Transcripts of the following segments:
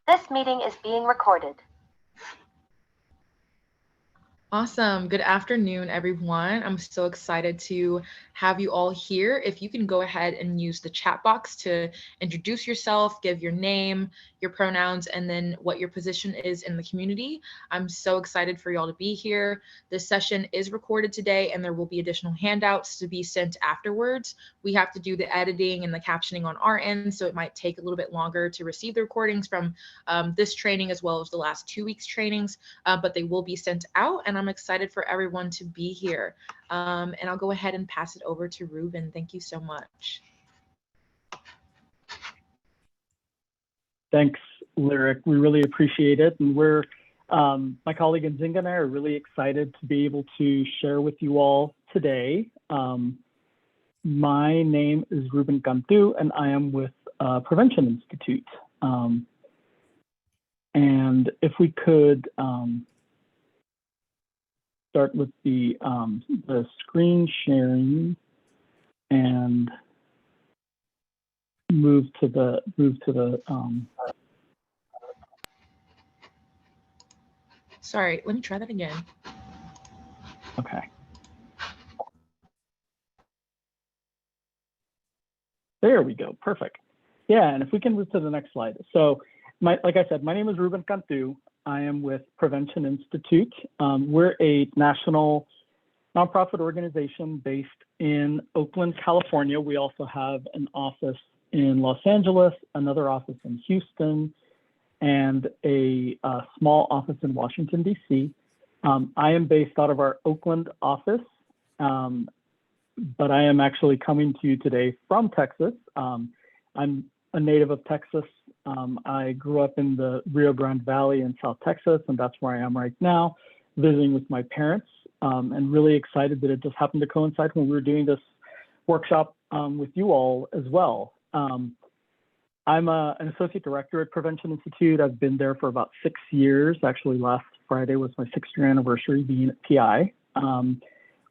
This meeting is being recorded. Awesome. Good afternoon, everyone. I'm so excited to have you all here. If you can go ahead and use the chat box to introduce yourself, give your name, your pronouns, and then what your position is in the community. I'm so excited for y'all to be here. This session is recorded today, and there will be additional handouts to be sent afterwards. We have to do the editing and the captioning on our end, so it might take a little bit longer to receive the recordings from this training as well as the last 2 weeks trainings, but they will be sent out, and I'm excited for everyone to be here. And I'll go ahead and pass it over to Ruben. Thank you so much. Thanks, Lyric. We really appreciate it. And my colleague Nzinga and I are really excited to be able to share with you all today. My name is Ruben Cantu, and I am with Prevention Institute. And if we could start with the screen sharing and move to the Sorry, let me try that again. Okay. There we go. Perfect. Yeah, and if we can move to the next slide. So, like I said, my name is Ruben Cantu. I am with Prevention Institute. We're a national nonprofit organization based in Oakland, California. We also have an office in Los Angeles, another office in Houston, and a small office in Washington, D.C. I am based out of our Oakland office, but I am actually coming to you today from Texas. I'm a native of Texas. I grew up in the Rio Grande Valley in South Texas, and that's where I am right now, visiting with my parents, and really excited that it just happened to coincide when we were doing this workshop with you all as well. I'm an associate director at Prevention Institute. I've been there for about 6 years. Actually, last Friday was my 6th-year anniversary being at PI.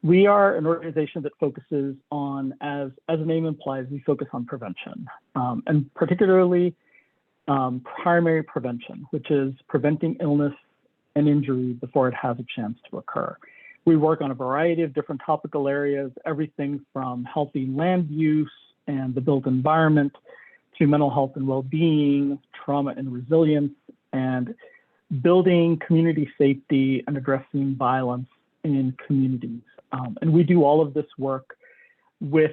We are an organization that focuses on, as the name implies, we focus on prevention, and particularly primary prevention, which is preventing illness and injury before it has a chance to occur. We work on a variety of different topical areas, everything from healthy land use and the built environment to mental health and well-being, trauma and resilience, and building community safety and addressing violence in communities. And we do all of this work with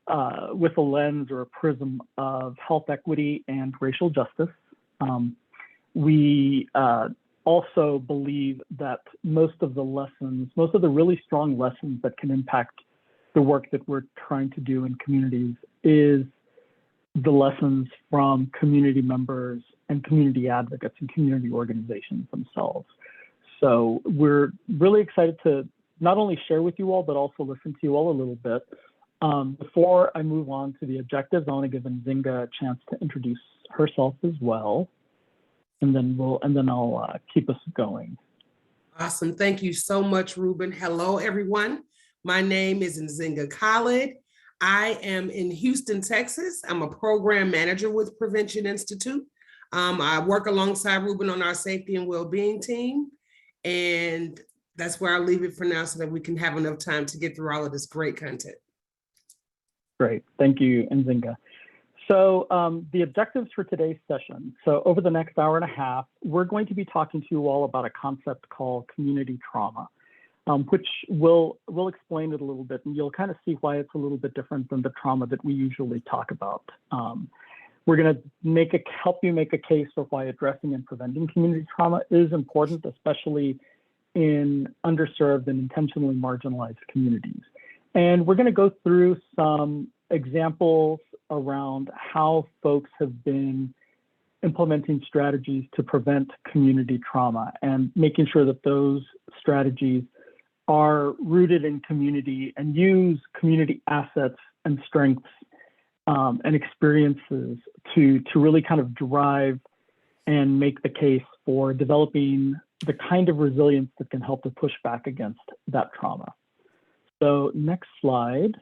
a lens or a prism of health equity and racial justice. We also believe that most of the really strong lessons that can impact the work that we're trying to do in communities is the lessons from community members and community advocates and community organizations themselves. So we're really excited to not only share with you all, but also listen to you all a little bit. Before I move on to the objectives, I want to give Nzinga a chance to introduce herself as well, and then I'll keep us going. Awesome. Thank you so much, Ruben. Hello, everyone. My name is Nzinga Khalid. I am in Houston, Texas. I'm a program manager with Prevention Institute. I work alongside Ruben on our safety and well-being team, and that's where I'll leave it for now so that we can have enough time to get through all of this great content. Great, thank you, Nzinga. So the objectives for today's session. So over the next hour and a half, we're going to be talking to you all about a concept called community trauma, which we'll explain it a little bit, and you'll kind of see why it's a little bit different than the trauma that we usually talk about. We're going to help you make a case for why addressing and preventing community trauma is important, especially in underserved and intentionally marginalized communities. And we're going to go through some examples around how folks have been implementing strategies to prevent community trauma and making sure that those strategies are rooted in community and use community assets and strengths and experiences to really kind of drive and make the case for developing the kind of resilience that can help to push back against that trauma. So next slide.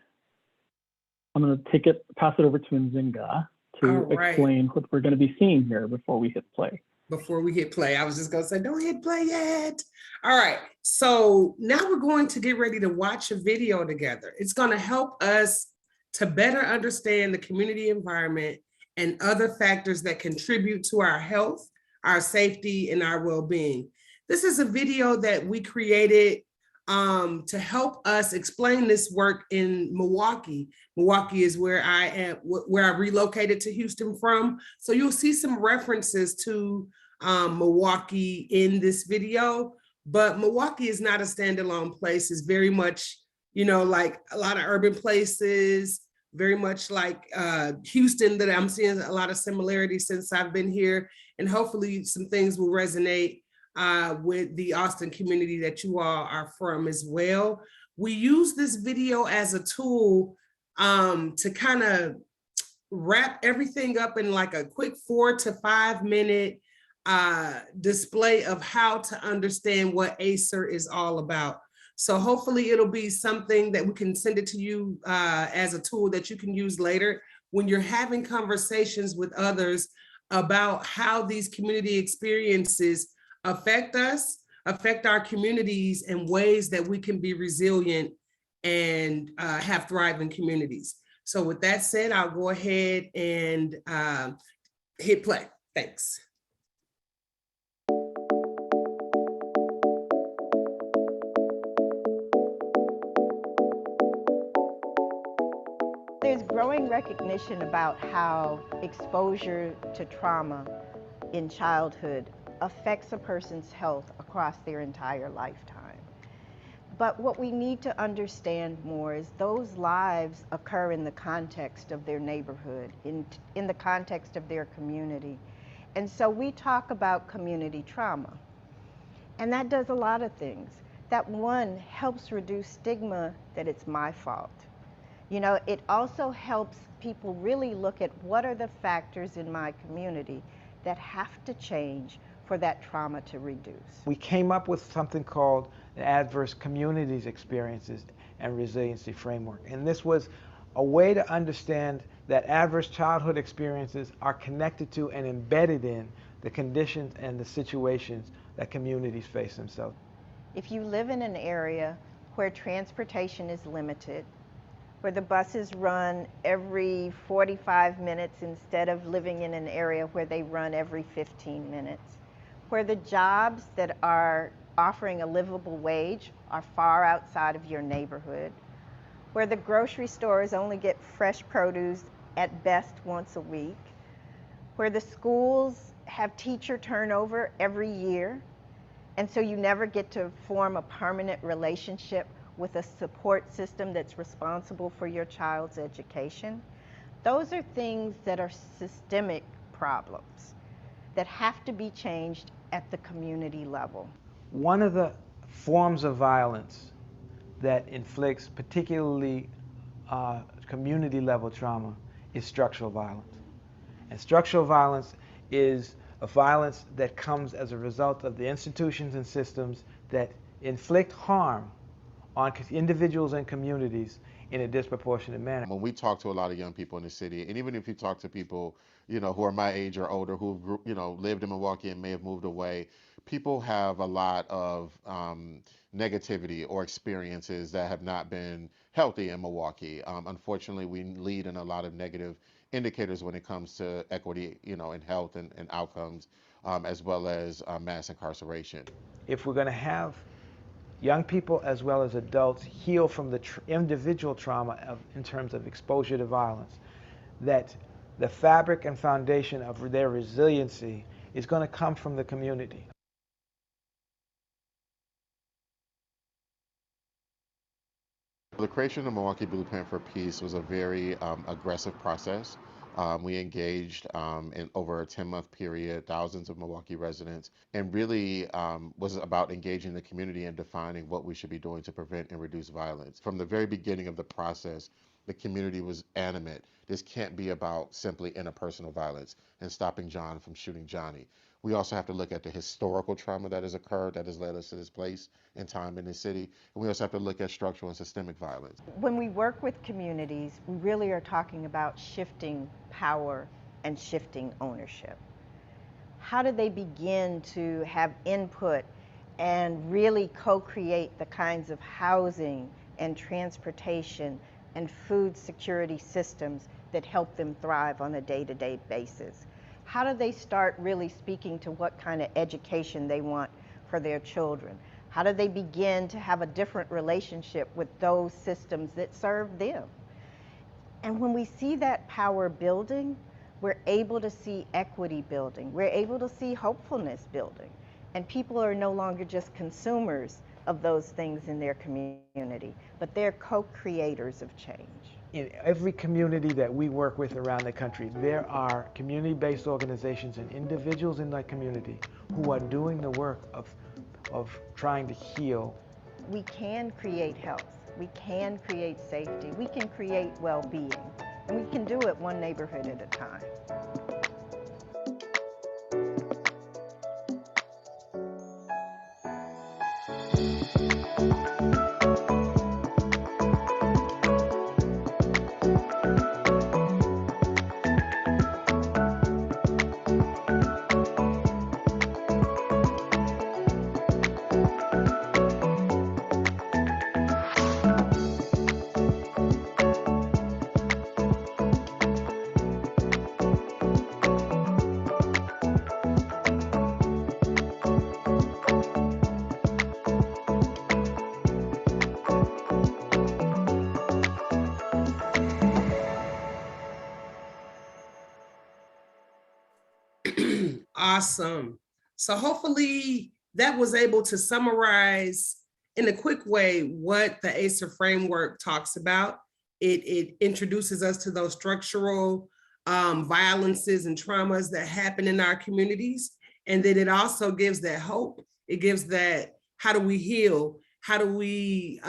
I'm going to pass it over to Nzinga to explain what we're going to be seeing here before we hit play. before we hit play. I was just gonna say, don't hit play yet. All right, so now we're going to get ready to watch a video together. It's gonna help us to better understand the community environment and other factors that contribute to our health, our safety, and our well-being. This is a video that we created to help us explain this work in Milwaukee. Milwaukee is where I am, where I relocated to Houston from. So you'll see some references to Milwaukee in this video, but Milwaukee is not a standalone place. It's very much, like a lot of urban places, very much like Houston, that I'm seeing a lot of similarities since I've been here, and hopefully some things will resonate with the Austin community that you all are from as well. We use this video as a tool to kind of wrap everything up in like a quick 4 to 5 minute display of how to understand what ACER is all about. So hopefully it'll be something that we can send it to you as a tool that you can use later when you're having conversations with others about how these community experiences affect us, affect our communities in ways that we can be resilient and have thriving communities. So with that said, I'll go ahead and hit play. Thanks. There's growing recognition about how exposure to trauma in childhood affects a person's health across their entire lifetime. But what we need to understand more is those lives occur in the context of their neighborhood, in the context of their community. And so we talk about community trauma. And that does a lot of things. That one helps reduce stigma that it's my fault. It also helps people really look at what are the factors in my community that have to change for that trauma to reduce. We came up with something called the Adverse Communities Experiences and Resiliency Framework. And this was a way to understand that adverse childhood experiences are connected to and embedded in the conditions and the situations that communities face themselves. If you live in an area where transportation is limited, where the buses run every 45 minutes instead of living in an area where they run every 15 minutes, where the jobs that are offering a livable wage are far outside of your neighborhood, where the grocery stores only get fresh produce at best once a week, where the schools have teacher turnover every year, and so you never get to form a permanent relationship with a support system that's responsible for your child's education. Those are things that are systemic problems that have to be changed at the community level. One of the forms of violence that inflicts particularly community level trauma is structural violence. And structural violence is a violence that comes as a result of the institutions and systems that inflict harm on individuals and communities in a disproportionate manner. When we talk to a lot of young people in the city, and even if you talk to people, who are my age or older, who, lived in Milwaukee and may have moved away, people have a lot of negativity or experiences that have not been healthy in Milwaukee. Unfortunately, we lead in a lot of negative indicators when it comes to equity, in health and outcomes, as well as mass incarceration. If we're going to have young people as well as adults heal from the individual trauma in terms of exposure to violence, that the fabric and foundation of their resiliency is going to come from the community. The creation of the Milwaukee Blueprint for Peace was a very aggressive process. We engaged in over a 10-month period, thousands of Milwaukee residents, and really was about engaging the community and defining what we should be doing to prevent and reduce violence. From the very beginning of the process, the community was animate. This can't be about simply interpersonal violence and stopping John from shooting Johnny. We also have to look at the historical trauma that has occurred, that has led us to this place and time in this city. And we also have to look at structural and systemic violence. When we work with communities, we really are talking about shifting power and shifting ownership. how do they begin to have input and really co-create the kinds of housing and transportation and food security systems that help them thrive on a day-to-day basis? How do they start really speaking to what kind of education they want for their children? How do they begin to have a different relationship with those systems that serve them? And when we see that power building, we're able to see equity building. We're able to see hopefulness building. And people are no longer just consumers of those things in their community, but they're co-creators of change. In every community that we work with around the country, there are community-based organizations and individuals in that community who are doing the work of trying to heal. We can create health. We can create safety. We can create well-being. And we can do it one neighborhood at a time. Awesome. So hopefully that was able to summarize in a quick way what the ACER framework talks about. It introduces us to those structural violences and traumas that happen in our communities. And then it also gives that hope. It gives that, how do we heal? How do we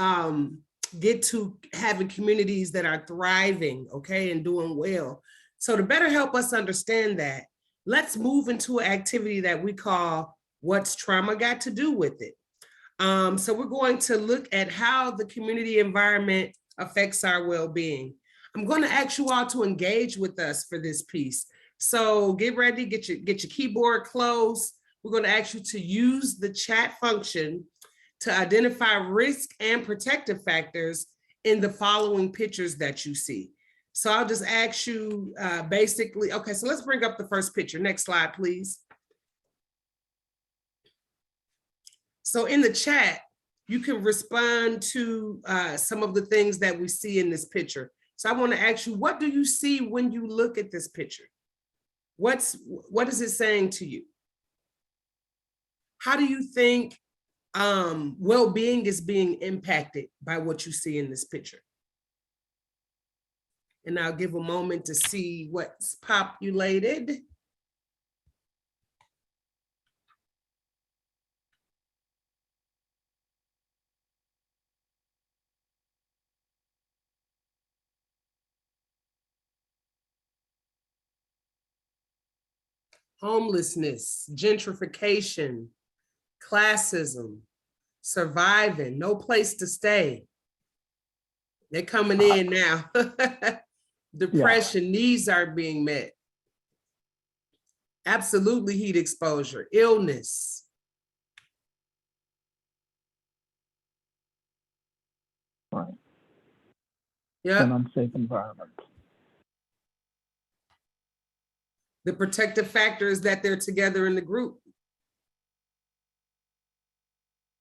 get to having communities that are thriving, okay, and doing well? So to better help us understand that, let's move into an activity that we call What's Trauma Got to Do with It? So we're going to look at how the community environment affects our well-being. I'm going to ask you all to engage with us for this piece. So get ready, get your keyboard closed. We're going to ask you to use the chat function to identify risk and protective factors in the following pictures that you see. So I'll just ask you basically, okay, so let's bring up the first picture. Next slide, please. So in the chat, you can respond to some of the things that we see in this picture. So I want to ask you, what do you see when you look at this picture? What is it saying to you? How do you think well-being is being impacted by what you see in this picture? And I'll give a moment to see what's populated. Homelessness, gentrification, classism, surviving, no place to stay. They're coming in now. Depression, needs are being met. Absolutely heat exposure, illness. Right. Yeah. An unsafe environment. The protective factor is that they're together in the group.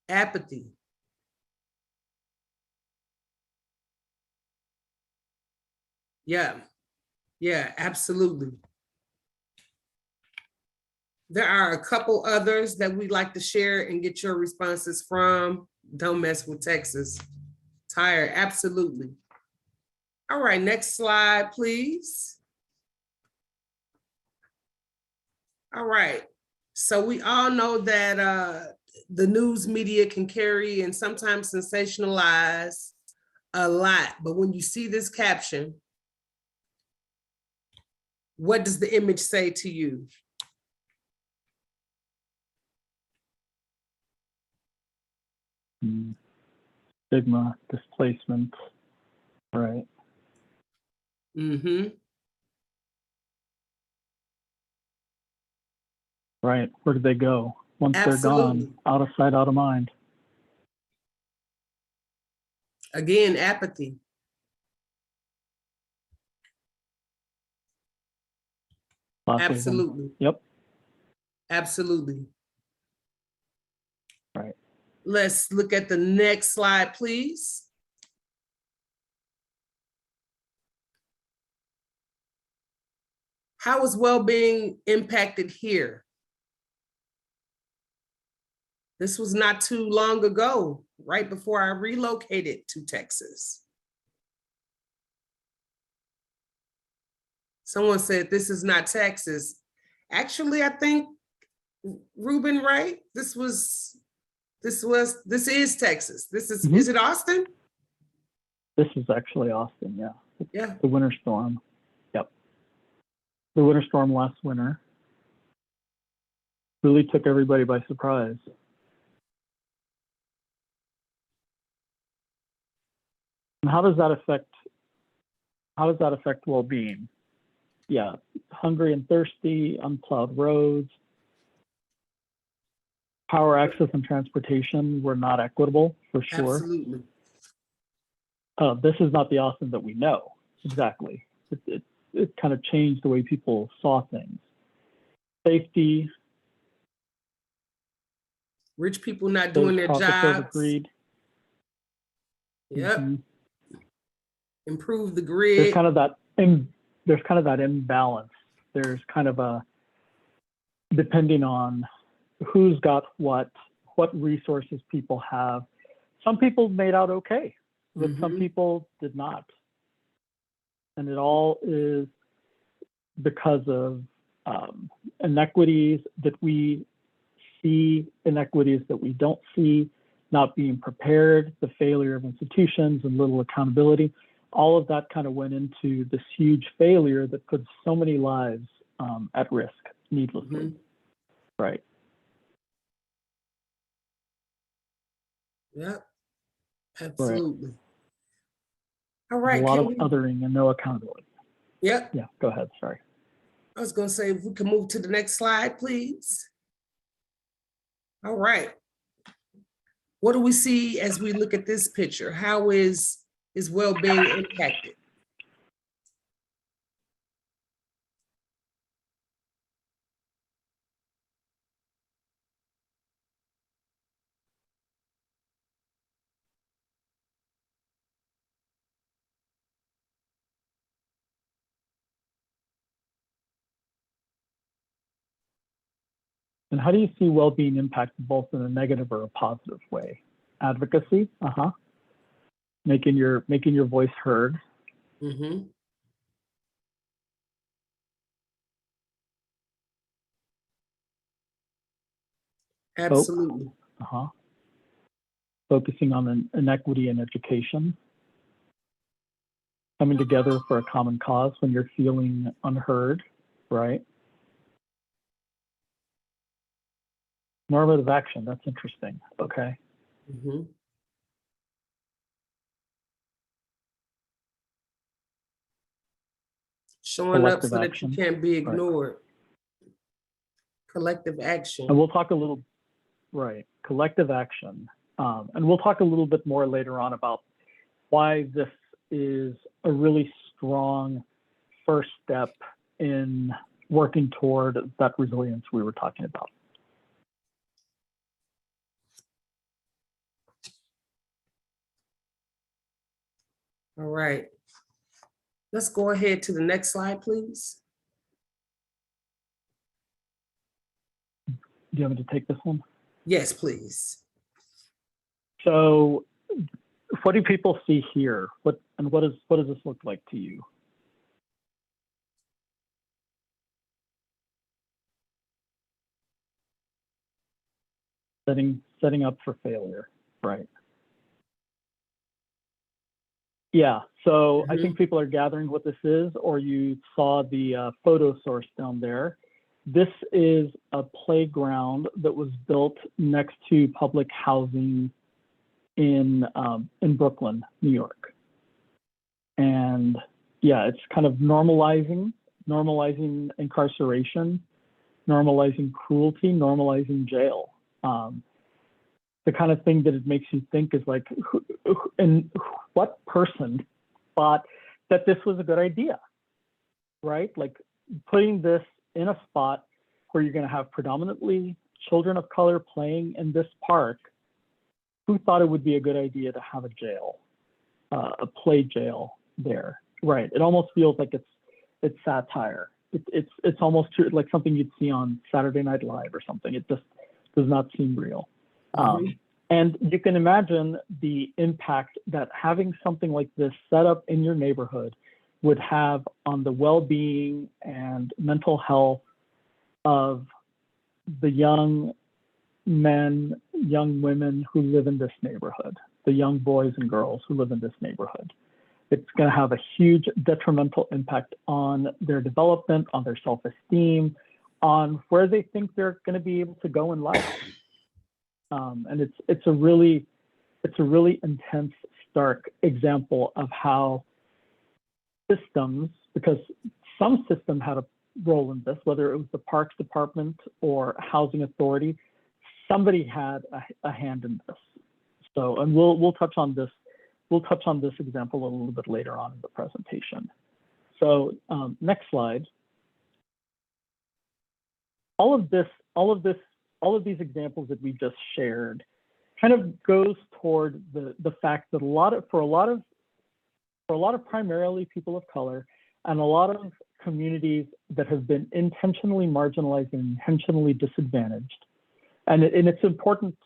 Apathy. Yeah, absolutely. There are a couple others that we'd like to share and get your responses from. Don't mess with Texas. Tired, absolutely. All right, next slide, please. All right, so we all know that the news media can carry and sometimes sensationalize a lot, but when you see this caption, what does the image say to you? Stigma, displacement, right? Mm-hmm. Right. Where do they go? Once they're Absolutely. gone, out of sight, out of mind. Again, apathy. Classism. Absolutely. Yep. Absolutely. Right. Let's look at the next slide, please. How is well-being impacted here? This was not too long ago, right before I relocated to Texas. Someone said, this is not Texas. Actually, I think, Ruben, right? This is Texas. Is it Austin? This is actually Austin, yeah. Yeah. The winter storm. Yep. The winter storm last winter really took everybody by surprise. And how does that affect well-being? Yeah, hungry and thirsty, unplowed roads, power access and transportation were not equitable, for sure. Absolutely. This is not the Austin that we know, exactly. It kind of changed the way people saw things. Safety. Rich people not doing their jobs. Greed. Yep. Mm-hmm. Improve the grid. There's kind of that imbalance. There's kind of a, depending on who's got what resources people have. Some people made out okay, but some people did not. And it all is because of inequities that we see, inequities that we don't see, not being prepared, the failure of institutions and little accountability. All of that kind of went into this huge failure that puts so many lives at risk needlessly. Right. Yep. Absolutely. Right. All right. A lot of othering and no accountability. Yep. Yeah, go ahead. Sorry. I was going to say, if we can move to the next slide, please. All right. What do we see as we look at this picture? How is well-being impacted? And how do you see well-being impacted both in a negative or a positive way? Advocacy, making your voice heard. Absolutely. Focusing on inequity in education. Coming together for a common cause when you're feeling unheard, right? Normative action, that's interesting. Okay. Showing Collective up so action. that you can't be ignored. Right. Collective action. And we'll talk a little, right, collective action. And we'll talk a little bit more later on about why this is a really strong first step in working toward that resilience we were talking about. All right. Let's go ahead to the next slide, please. Do you want me to take this one? Yes, please. So what do people see here? What does this look like to you? Setting up for failure, right? Yeah, so I think people are gathering what this is, or you saw the photo source down there. This is a playground that was built next to public housing in Brooklyn, New York. And yeah, it's kind of normalizing incarceration normalizing cruelty, normalizing jail. The kind of thing that it makes you think is like, what person thought that this was a good idea, right? Like putting this in a spot where you're going to have predominantly children of color playing in this park. Who thought it would be a good idea to have a jail, a play jail there, right? It almost feels like it's satire. It's almost like something you'd see on Saturday Night Live or something. It just does not seem real. And you can imagine the impact that having something like this set up in your neighborhood would have on the well-being and mental health of the young men, young women who live in this neighborhood, the young boys and girls who live in this neighborhood. It's going to have a huge detrimental impact on their development, on their self-esteem, on where they think they're going to be able to go in life. And it's a really intense, stark example of how systems, because some system had a role in this, whether it was the Parks Department or Housing Authority, somebody had a hand in this. So, and we'll touch on this. We'll touch on this example a little bit later on in the presentation. So next slide. All of these examples that we just shared kind of goes toward the fact that for a lot of primarily people of color and a lot of communities that have been intentionally marginalized and intentionally disadvantaged. And it's important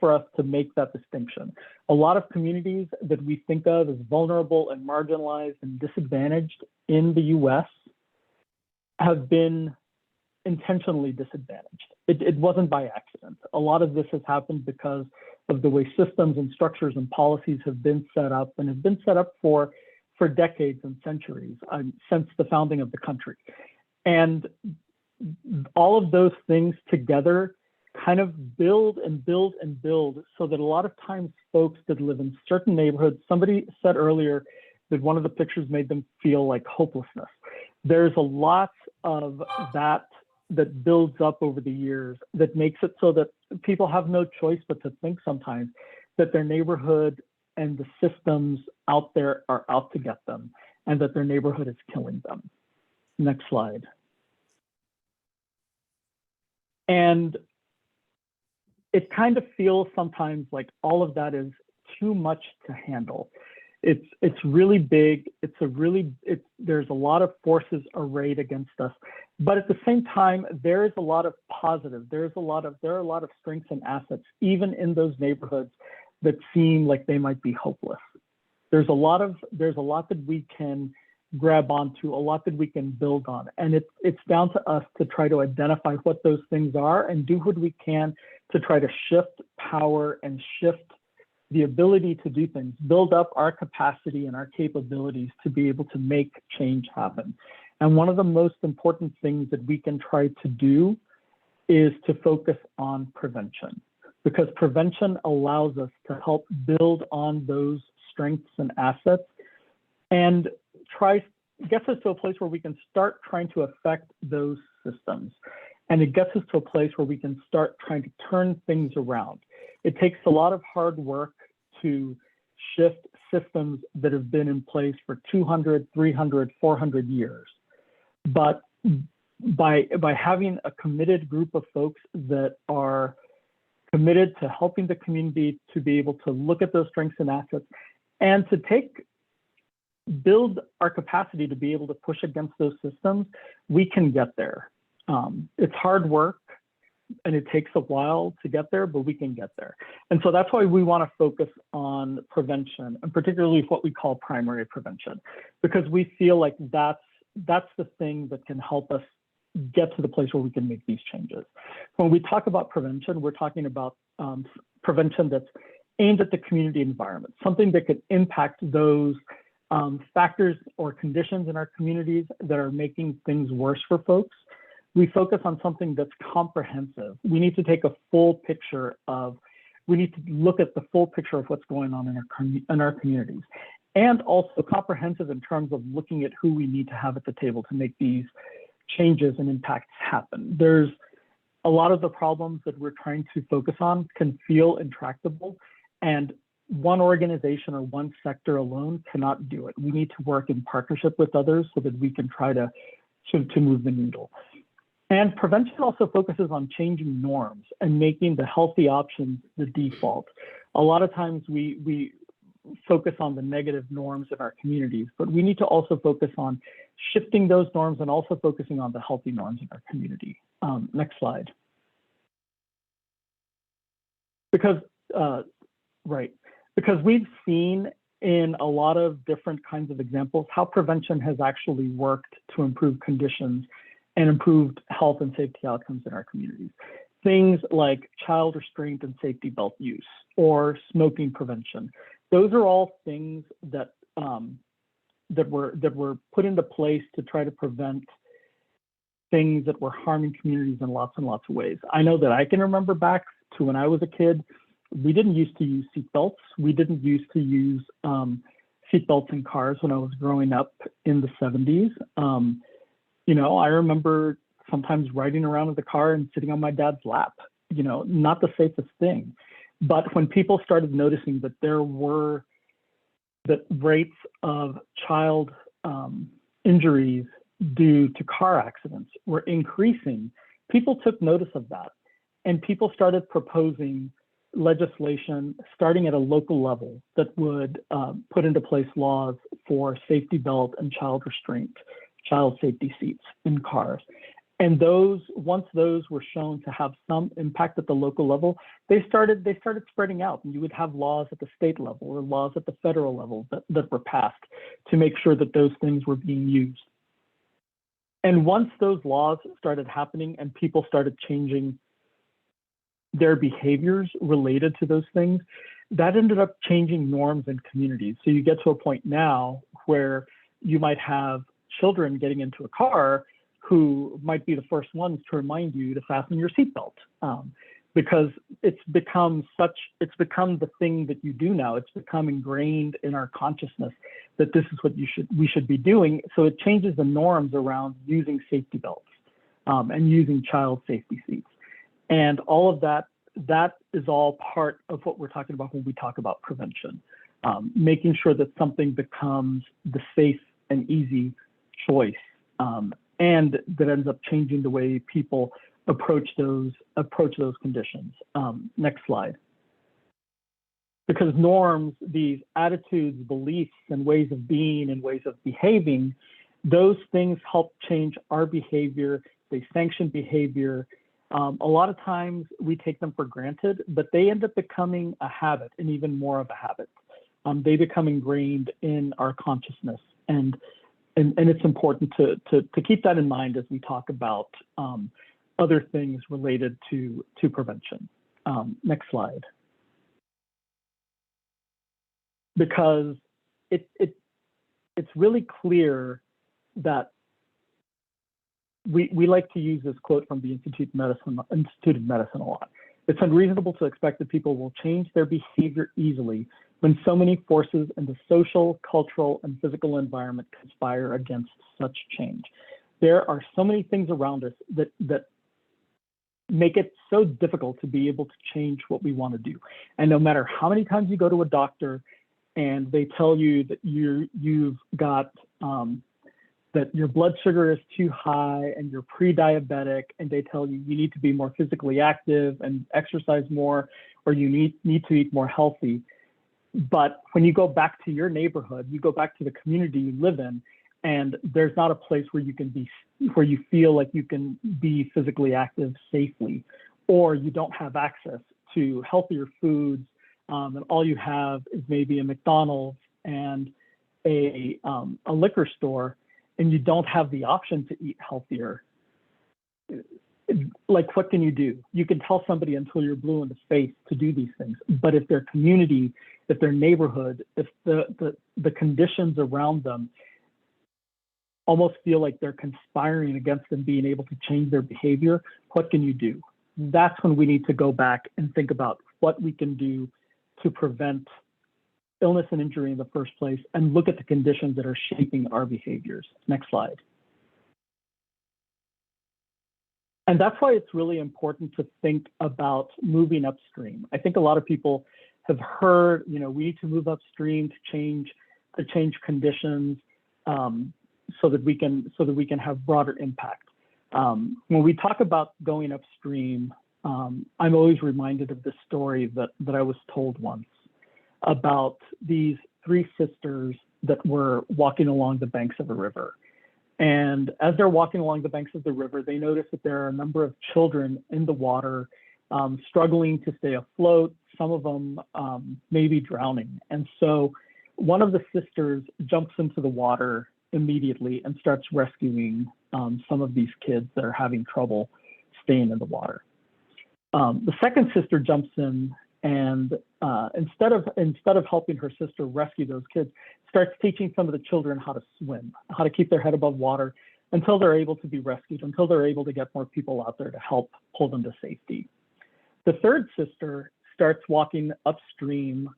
for us to make that distinction. A lot of communities that we think of as vulnerable and marginalized and disadvantaged in the US have been intentionally disadvantaged. It wasn't by accident. A lot of this has happened because of the way systems and structures and policies have been set up and have been set up for decades and centuries, since the founding of the country. And all of those things together kind of build and build and build so that a lot of times folks that live in certain neighborhoods, somebody said earlier that one of the pictures made them feel like hopelessness. There's a lot of that builds up over the years that makes it so that people have no choice but to think sometimes that their neighborhood and the systems out there are out to get them and that their neighborhood is killing them. Next slide. And it kind of feels sometimes like all of that is too much to handle. It's really big. There's a lot of forces arrayed against us, but at the same time, there is a lot of positive. There are a lot of strengths and assets, even in those neighborhoods that seem like they might be hopeless. There's a lot that we can grab onto, a lot that we can build on, and it's down to us to try to identify what those things are and do what we can to try to shift power and shift the ability to do things, build up our capacity and our capabilities to be able to make change happen. And one of the most important things that we can try to do is to focus on prevention, because prevention allows us to help build on those strengths and assets and gets us to a place where we can start trying to affect those systems. And it gets us to a place where we can start trying to turn things around. It takes a lot of hard work to shift systems that have been in place for 200, 300, 400 years. But by having a committed group of folks that are committed to helping the community to be able to look at those strengths and assets and to build our capacity to be able to push against those systems, we can get there. It's hard work and it takes a while to get there, but we can get there. And so that's why we want to focus on prevention, and particularly what we call primary prevention, because we feel like that's the thing that can help us get to the place where we can make these changes. When we talk about prevention, we're talking about prevention that's aimed at the community environment, something that could impact those factors or conditions in our communities that are making things worse for folks. We focus on something that's comprehensive. We need to take a full picture we need to look at the full picture of what's going on in our communities, and also comprehensive in terms of looking at who we need to have at the table to make these changes and impacts happen. There's a lot of the problems that we're trying to focus on can feel intractable, and one organization or one sector alone cannot do it. We need to work in partnership with others so that we can try to move the needle. And prevention also focuses on changing norms and making the healthy options the default. A lot of times we focus on the negative norms in our communities, but we need to also focus on shifting those norms and also focusing on the healthy norms in our community. Next slide. Because we've seen in a lot of different kinds of examples how prevention has actually worked to improve conditions and improved health and safety outcomes in our communities. Things like child restraint and safety belt use or smoking prevention. Those are all things that were put into place to try to prevent things that were harming communities in lots and lots of ways. I know that I can remember back to when I was a kid, we didn't used to use seatbelts. We didn't used to use seatbelts in cars when I was growing up in the 70s. You know, I remember sometimes riding around in the car and sitting on my dad's lap, you know, not the safest thing. But when people started noticing that that rates of child injuries due to car accidents were increasing, people took notice of that. And people started proposing legislation starting at a local level that would put into place laws for safety belt and child restraint, child safety seats in cars. And once those were shown to have some impact at the local level, they started spreading out. And you would have laws at the state level or laws at the federal level that were passed to make sure that those things were being used. And once those laws started happening and people started changing their behaviors related to those things, that ended up changing norms in communities. So you get to a point now where you might have children getting into a car who might be the first ones to remind you to fasten your seatbelt, because it's become the thing that you do now. It's become ingrained in our consciousness that this is what we should be doing. So it changes the norms around using safety belts and using child safety seats. And all of that is all part of what we're talking about when we talk about prevention, making sure that something becomes the safe and easy choice, and that ends up changing the way people approach those conditions. Next slide. Because norms, these attitudes, beliefs, and ways of being and ways of behaving, those things help change our behavior. They sanction behavior. A lot of times we take them for granted, but they end up becoming a habit, and even more of a habit. They become ingrained in our consciousness, and it's important to keep that in mind as we talk about other things related to prevention. Next slide. Because it's really clear that we like to use this quote from the Institute of Medicine a lot. It's unreasonable to expect that people will change their behavior easily when so many forces in the social, cultural, and physical environment conspire against such change. There are so many things around us that make it so difficult to be able to change what we want to do. And no matter how many times you go to a doctor and they tell you that you've got that your blood sugar is too high and you're pre-diabetic, and they tell you need to be more physically active and exercise more, or you need to eat more healthy. But when you go back to your neighborhood, you go back to the community you live in, and there's not a place where you feel like you can be physically active safely, or you don't have access to healthier foods, and all you have is maybe a McDonald's and a liquor store, and you don't have the option to eat healthier. Like, what can you do? You can tell somebody until you're blue in the face to do these things, but if their community, if their neighborhood, if the conditions around them almost feel like they're conspiring against them being able to change their behavior, what can you do? That's when we need to go back and think about what we can do to prevent illness and injury in the first place, and look at the conditions that are shaping our behaviors. Next slide. And that's why it's really important to think about moving upstream. I think a lot of people have heard, we need to move upstream to change conditions so that we can have broader impact. When we talk about going upstream, I'm always reminded of this story that I was told once about these three sisters that were walking along the banks of a river. And as they're walking along the banks of the river, they notice that there are a number of children in the water struggling to stay afloat. Some of them maybe drowning. And so one of the sisters jumps into the water immediately and starts rescuing some of these kids that are having trouble staying in the water. The second sister jumps in and instead of helping her sister rescue those kids, starts teaching some of the children how to swim, how to keep their head above water until they're able to be rescued, until they're able to get more people out there to help pull them to safety. The third sister starts walking upstream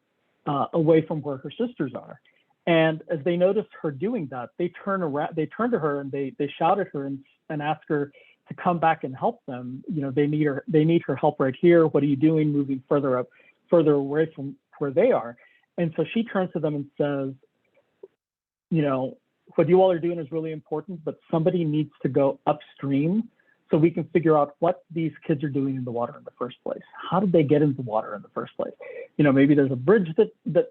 away from where her sisters are. And as they notice her doing that, they turn to her and they shout at her and ask her to come back and help them. They need her help right here. What are you doing moving further away from where they are? And so she turns to them and says, what you all are doing is really important, but somebody needs to go upstream so we can figure out what these kids are doing in the water in the first place. How did they get into the water in the first place? Maybe there's a bridge that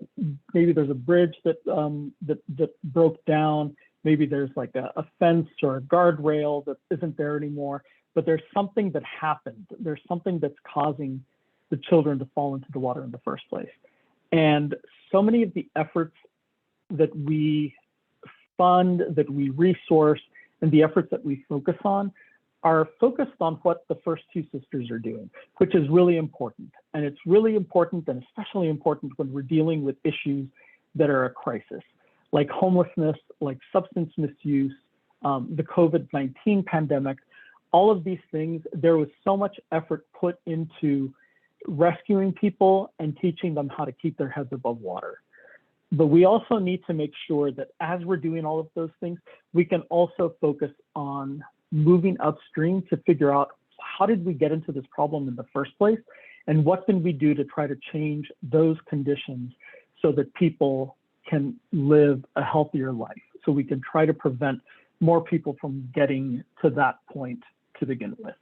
broke down. Maybe there's like a fence or a guardrail that isn't there anymore, but there's something that happened. There's something that's causing the children to fall into the water in the first place. And so many of the efforts that we fund, that we resource, and the efforts that we focus on are focused on what the first two sisters are doing, which is really important. And it's really important, and especially important when we're dealing with issues that are a crisis, like homelessness, like substance misuse, the COVID-19 pandemic. All of these things, there was so much effort put into rescuing people and teaching them how to keep their heads above water. But we also need to make sure that as we're doing all of those things, we can also focus on moving upstream to figure out how did we get into this problem in the first place, and what can we do to try to change those conditions so that people can live a healthier life, so we can try to prevent more people from getting to that point to begin with.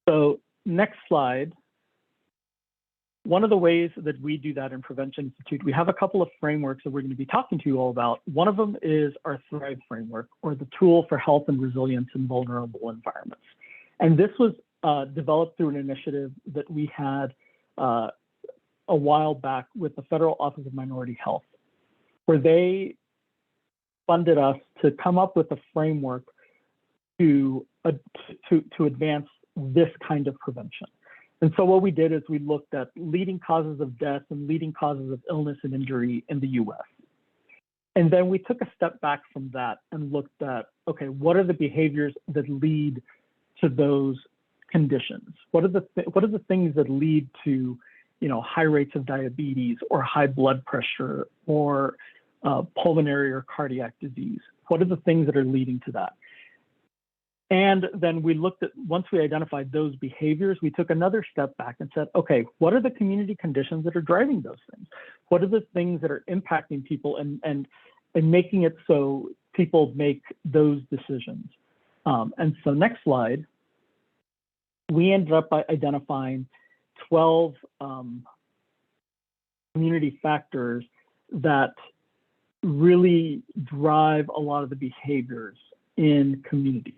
So next slide. One of the ways that we do that in Prevention Institute, we have a couple of frameworks that we're going to be talking to you all about. One of them is our Thrive framework, or the tool for health and resilience in vulnerable environments. And this was developed through an initiative that we had a while back with the Federal Office of Minority Health, where they funded us to come up with a framework to advance this kind of prevention. And so what we did is we looked at leading causes of death and leading causes of illness and injury in the US. And then we took a step back from that and looked at, okay, what are the behaviors that lead to those conditions? What are the things that lead to, high rates of diabetes or high blood pressure or pulmonary or cardiac disease? What are the things that are leading to that? And then we looked at, once we identified those behaviors, we took another step back and said, okay, what are the community conditions that are driving those things? What are the things that are impacting people and making it so people make those decisions? And so next slide, we ended up by identifying 12 community factors that really drive a lot of the behaviors in communities.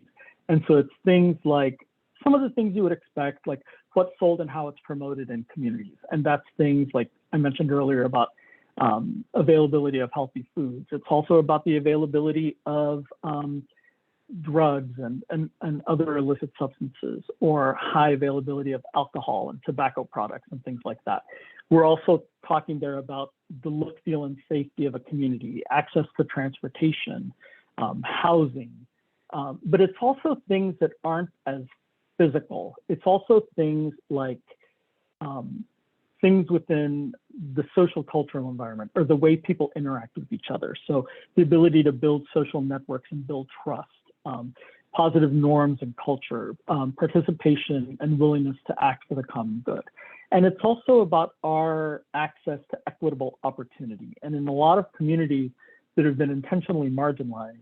And so it's things like some of the things you would expect, like what's sold and how it's promoted in communities. And that's things like I mentioned earlier about availability of healthy foods. It's also about the availability of drugs and other illicit substances, or high availability of alcohol and tobacco products and things like that. We're also talking there about the look, feel, and safety of a community, access to transportation, housing. But it's also things that aren't as physical. It's also things like things within the social cultural environment, or the way people interact with each other. So the ability to build social networks and build trust, positive norms and culture, participation and willingness to act for the common good. And it's also about our access to equitable opportunity. And in a lot of communities that have been intentionally marginalized,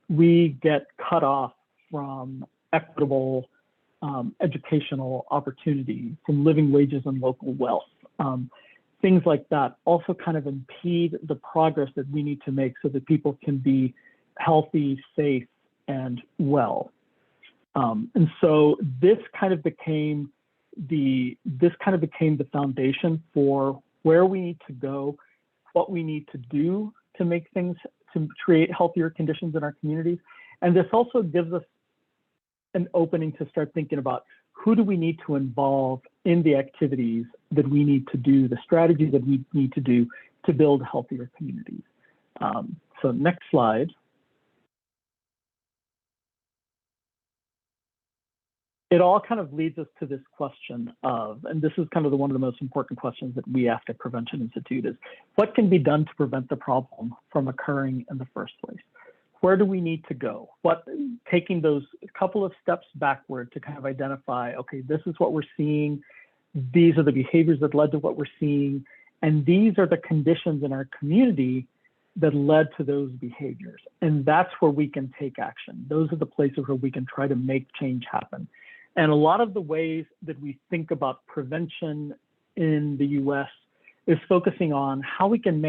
we get cut off from equitable educational opportunity, from living wages and local wealth. Things like that also kind of impede the progress that we need to make so that people can be healthy, safe, and well. And so this kind of became the foundation for where we need to go, what we need to do to make things, to create healthier conditions in our communities. And this also gives us an opening to start thinking about who do we need to involve in the activities that we need to do, the strategies that we need to do to build healthier communities. So next slide. It all kind of leads us to this question of, and this is kind of one of the most important questions that we ask at Prevention Institute, is what can be done to prevent the problem from occurring in the first place? Where do we need to go? Taking those couple of steps backward to kind of identify, okay, this is what we're seeing. These are the behaviors that led to what we're seeing. And these are the conditions in our community that led to those behaviors. And that's where we can take action. Those are the places where we can try to make change happen. And a lot of the ways that we think about prevention in the US is focusing on how we can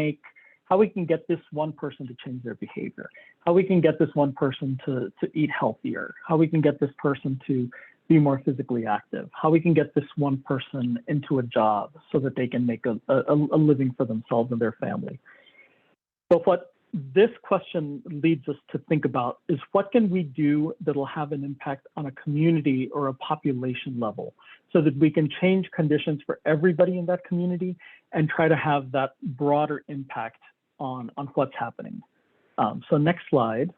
get this one person to change their behavior, how we can get this one person to eat healthier, how we can get this person to be more physically active, how we can get this one person into a job so that they can make a living for themselves and their family. But what this question leads us to think about is what can we do that'll have an impact on a community or a population level so that we can change conditions for everybody in that community and try to have that broader impact on what's happening. So next slide.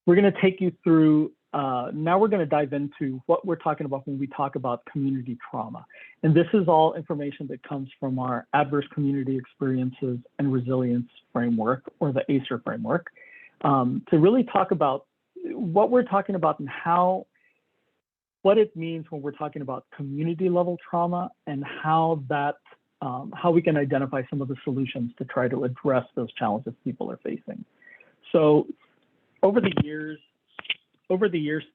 We're going to take you through, now we're going to dive into what we're talking about when we talk about community trauma. And this is all information that comes from our Adverse Community Experiences and Resilience Framework, or the ACER framework, to really talk about what we're talking about and what it means when we're talking about community level trauma and how we can identify some of the solutions to try to address those challenges people are facing. So over the years,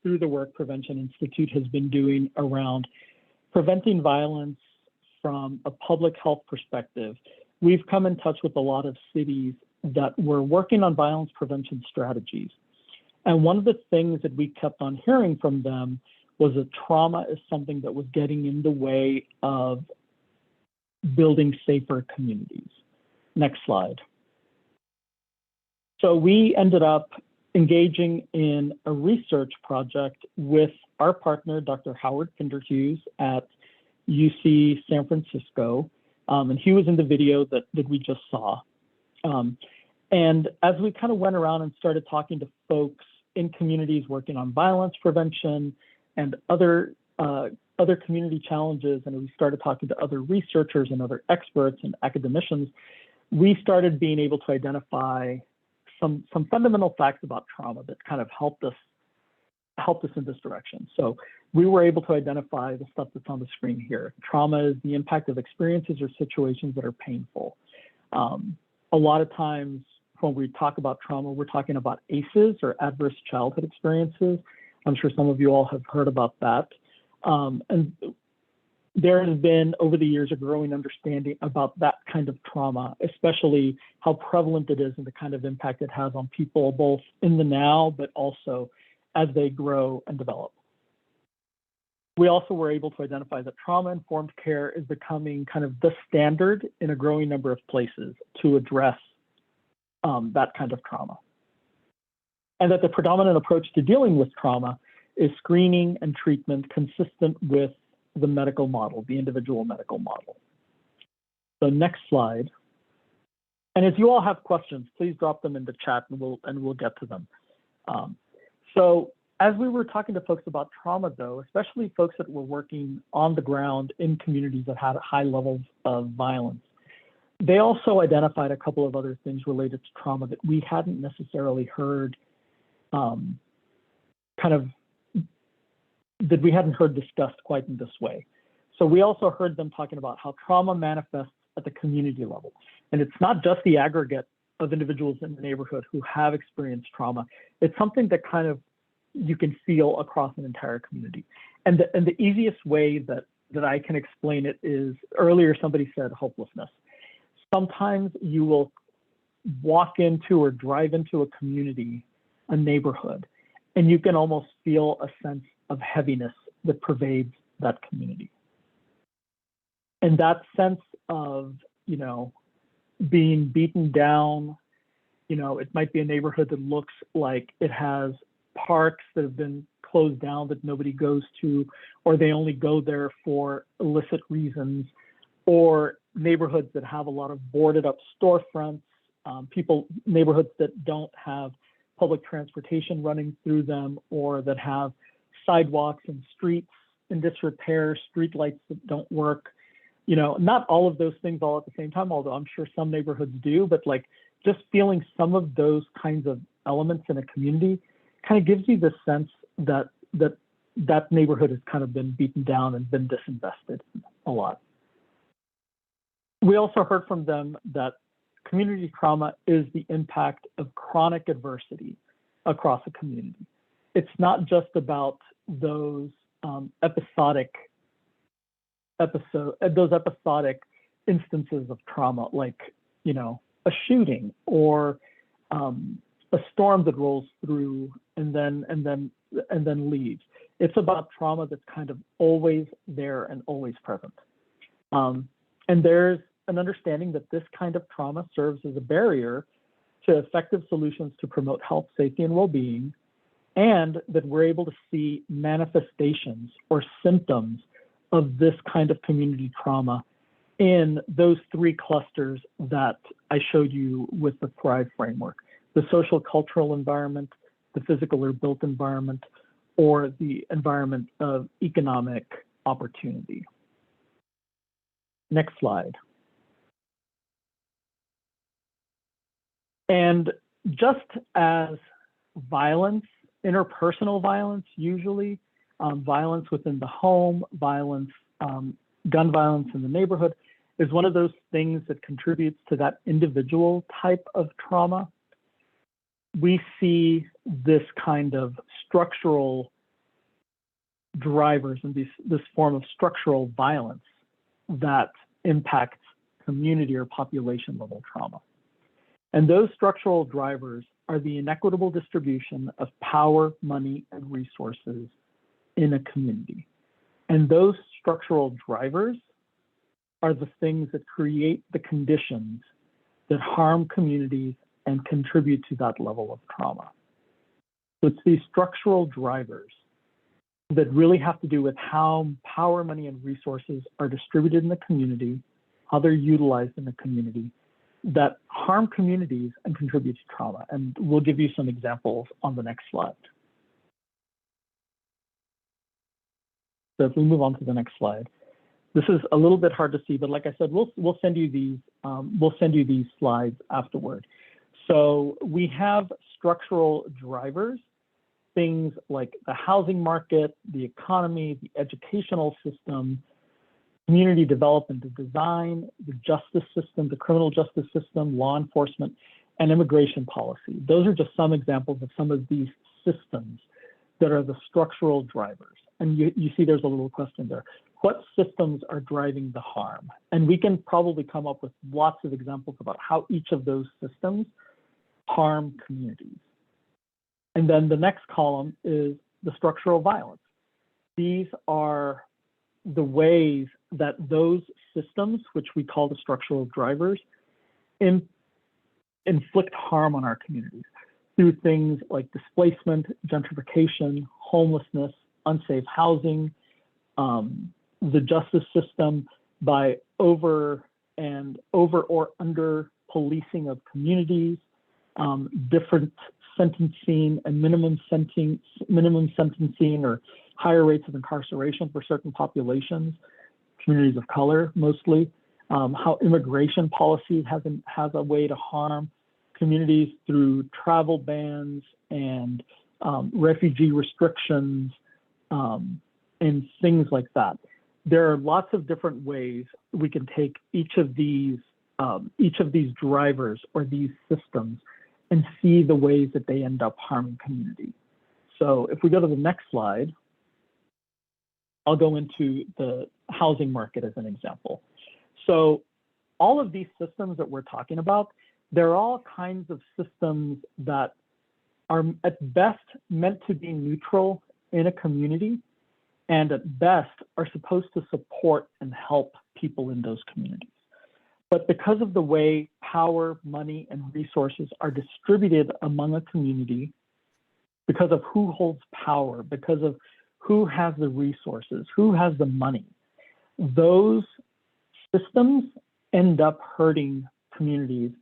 through the work Prevention Institute has been doing around preventing violence from a public health perspective, we've come in touch with a lot of cities that were working on violence prevention strategies. And one of the things that we kept on hearing from them was that trauma is something that was getting in the way of building safer communities. Next slide. So we ended up engaging in a research project with our partner, Dr. Howard Kinderhughes at UC San Francisco. And he was in the video that we just saw. And as we kind of went around and started talking to folks in communities working on violence prevention and other community challenges, and we started talking to other researchers and other experts and academicians, we started being able to identify some fundamental facts about trauma that kind of helped us in this direction. So we were able to identify the stuff that's on the screen here. Trauma is the impact of experiences or situations that are painful. A lot of times when we talk about trauma, we're talking about ACEs, or adverse childhood experiences. I'm sure some of you all have heard about that. And there has been, over the years, a growing understanding about that kind of trauma, especially how prevalent it is and the kind of impact it has on people, both in the now, but also as they grow and develop. We also were able to identify that trauma-informed care is becoming kind of the standard in a growing number of places to address that kind of trauma. And that the predominant approach to dealing with trauma is screening and treatment consistent with the medical model, the individual medical model. So next slide. And if you all have questions, please drop them in the chat and we'll get to them. So as we were talking to folks about trauma though, especially folks that were working on the ground in communities that had high levels of violence, they also identified a couple of other things related to trauma that we hadn't necessarily heard kind of that we hadn't heard discussed quite in this way. So we also heard them talking about how trauma manifests at the community level. And it's not just the aggregate of individuals in the neighborhood who have experienced trauma. It's something that kind of you can feel across an entire community. And the easiest way that I can explain it is, earlier somebody said hopelessness. Sometimes you will walk into or drive into a community, a neighborhood, and you can almost feel a sense of heaviness that pervades that community. And that sense of, you know, being beaten down, you know, it might be a neighborhood that looks like it has parks that have been closed down that nobody goes to, or they only go there for illicit reasons, or neighborhoods that have a lot of boarded up storefronts, neighborhoods that don't have public transportation running through them, or that have sidewalks and streets in disrepair, street lights that don't work. You know, not all of those things all at the same time, although I'm sure some neighborhoods do, but like just feeling some of those kinds of elements in a community kind of gives you the sense that that neighborhood has kind of been beaten down and been disinvested a lot. We also heard from them that community trauma is the impact of chronic adversity across a community. It's not just about those episodic instances of trauma, like, you know, a shooting or a storm that rolls through and then leaves. It's about trauma that's kind of always there and always present. And there's an understanding that this kind of trauma serves as a barrier to effective solutions to promote health, safety, and well-being, and that we're able to see manifestations or symptoms of this kind of community trauma in those three clusters that I showed you with the Thrive framework: the social cultural environment, the physical or built environment, or the environment of economic opportunity. Next slide. And just as violence, interpersonal violence usually, violence within the home, violence, gun violence in the neighborhood is one of those things that contributes to that individual type of trauma. We see this kind of structural drivers and this form of structural violence that impacts community or population level trauma. And those structural drivers are the inequitable distribution of power, money, and resources in a community. And those structural drivers are the things that create the conditions that harm communities and contribute to that level of trauma. So it's these structural drivers that really have to do with how power, money, and resources are distributed in the community, how they're utilized in the community, that harm communities and contribute to trauma. And we'll give you some examples on the next slide. So if we move on to the next slide, this is a little bit hard to see, but like I said, we'll send you these slides afterward. So we have structural drivers, things like the housing market, the economy, the educational system, community development and design, the justice system, the criminal justice system, law enforcement, and immigration policy. Those are just some examples of some of these systems that are the structural drivers. And you see there's a little question there. What systems are driving the harm? And we can probably come up with lots of examples about how each of those systems harm communities. And then the next column is the structural violence. These are the ways that those systems, which we call the structural drivers, inflict harm on our communities through things like displacement, gentrification, homelessness, unsafe housing, the justice system by over or under policing of communities, different sentencing and minimum sentencing or higher rates of incarceration for certain populations, communities of color mostly, how immigration policy has a way to harm communities through travel bans and refugee restrictions, and things like that. There are lots of different ways we can take each of these drivers or these systems and see the ways that they end up harming communities. So if we go to the next slide, I'll go into the housing market as an example. So all of these systems that we're talking about, they're all kinds of systems that are at best meant to be neutral in a community, and at best are supposed to support and help people in those communities. But because of the way power, money, and resources are distributed among a community, because of who holds power, because of who has the resources, who has the money, those systems end up hurting communities,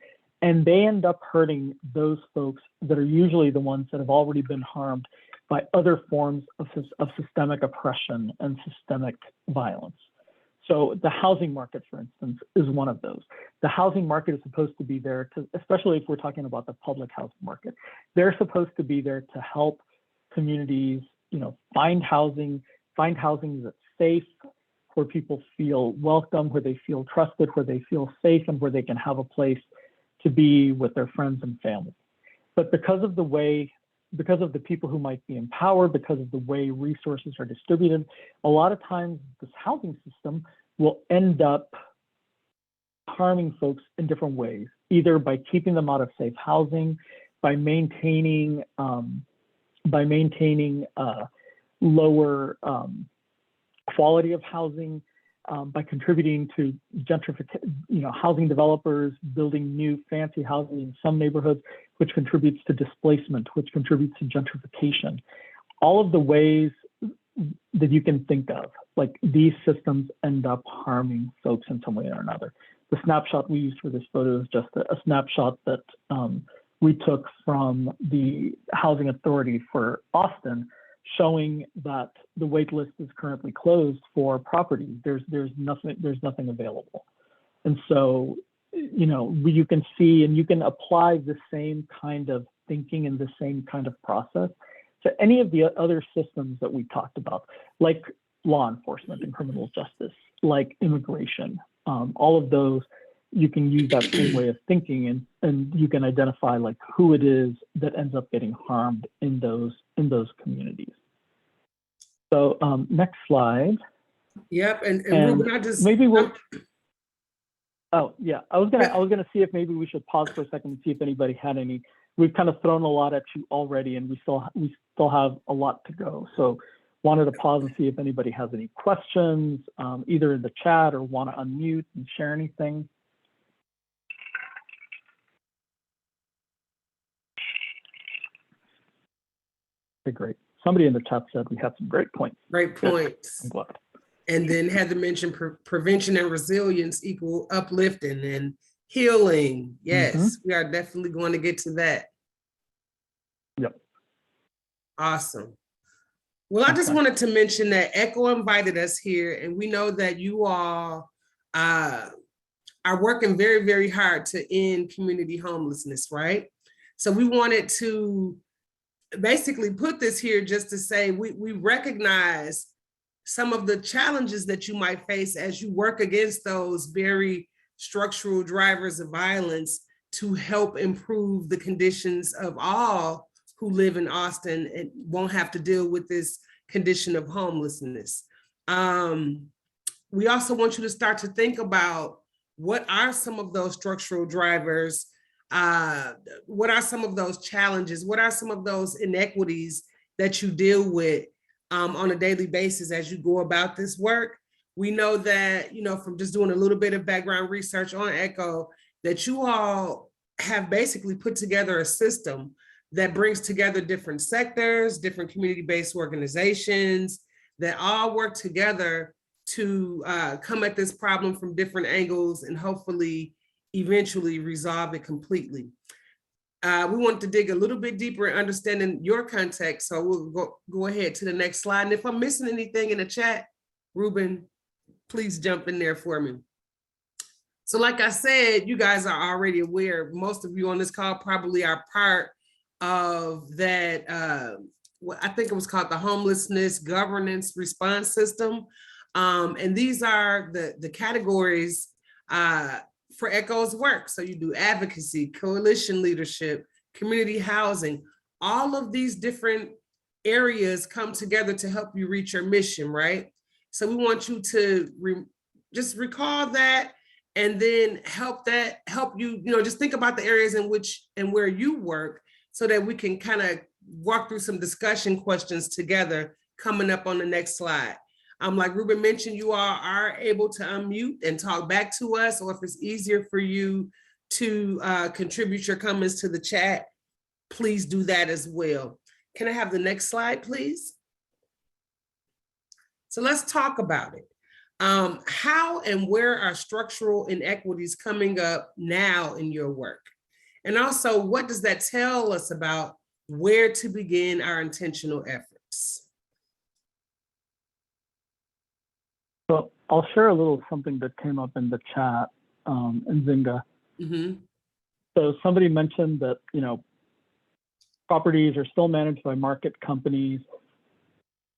and they end up hurting those folks that are usually the ones that have already been harmed by other forms of systemic oppression and systemic violence. So the housing market, for instance, is one of those. The housing market is supposed to be there to, especially if we're talking about the public housing market, they're supposed to be there to help communities, find housing that's safe, where people feel welcome, where they feel trusted, where they feel safe, and where they can have a place to be with their friends and family. But because of the people who might be in power, because of the way resources are distributed, a lot of times this housing system will end up harming folks in different ways, either by keeping them out of safe housing, by maintaining lower quality of housing, by contributing to gentrification, housing developers building new fancy housing in some neighborhoods, which contributes to displacement, which contributes to gentrification. All of the ways that you can think of, like these systems end up harming folks in some way or another. The snapshot we used for this photo is just a snapshot that we took from the Housing Authority for Austin, showing that the wait list is currently closed for properties. There's nothing available. And so, you can see and you can apply the same kind of thinking and the same kind of process to any of the other systems that we talked about, like law enforcement and criminal justice, like immigration. All of those, you can use that same way of thinking, and you can identify like who it is that ends up getting harmed in those communities. So next slide. Yep, and Ruben, I just maybe we'll. Oh yeah, I was gonna see if maybe we should pause for a second and see if anybody had any. We've kind of thrown a lot at you already, and we still have a lot to go. So wanted to pause and see if anybody has any questions, either in the chat or want to unmute and share anything. Okay, great. Somebody in the chat said we had some great points. Great points. I'm glad. And then Heather mentioned prevention and resilience equal uplifting and healing. Yes, we are definitely going to get to that. Yep. Awesome. Well, I just wanted to mention that ECHO invited us here, and we know that you all are working very, very hard to end community homelessness, right? So we wanted to basically put this here just to say we recognize some of the challenges that you might face as you work against those very structural drivers of violence to help improve the conditions of all who live in Austin and won't have to deal with this condition of homelessness. We also want you to start to think about what are some of those structural drivers, what are some of those challenges, what are some of those inequities that you deal with on a daily basis as you go about this work. We know that, from just doing a little bit of background research on ECHO, that you all have basically put together a system that brings together different sectors, different community-based organizations that all work together to come at this problem from different angles and hopefully eventually resolve it completely. We want to dig a little bit deeper in understanding your context, so we'll go ahead to the next slide. And if I'm missing anything in the chat, Ruben, please jump in there for me. So like I said, you guys are already aware, most of you on this call probably are part of that, what I think it was called the Homelessness Governance Response System. And these are the categories for ECHO's work. So you do advocacy, coalition leadership, community housing, all of these different areas come together to help you reach your mission, right? So we want you to just recall that, and then help you, just think about the areas in which and where you work, so that we can kind of walk through some discussion questions together coming up on the next slide. Like Ruben mentioned, you all are able to unmute and talk back to us, or if it's easier for you to contribute your comments to the chat, please do that as well. Can I have the next slide, please? So let's talk about it. How and where are structural inequities coming up now in your work? And also, what does that tell us about where to begin our intentional efforts? So I'll share a little something that came up in the chat, Nzinga. Mm-hmm. So somebody mentioned that, properties are still managed by market companies.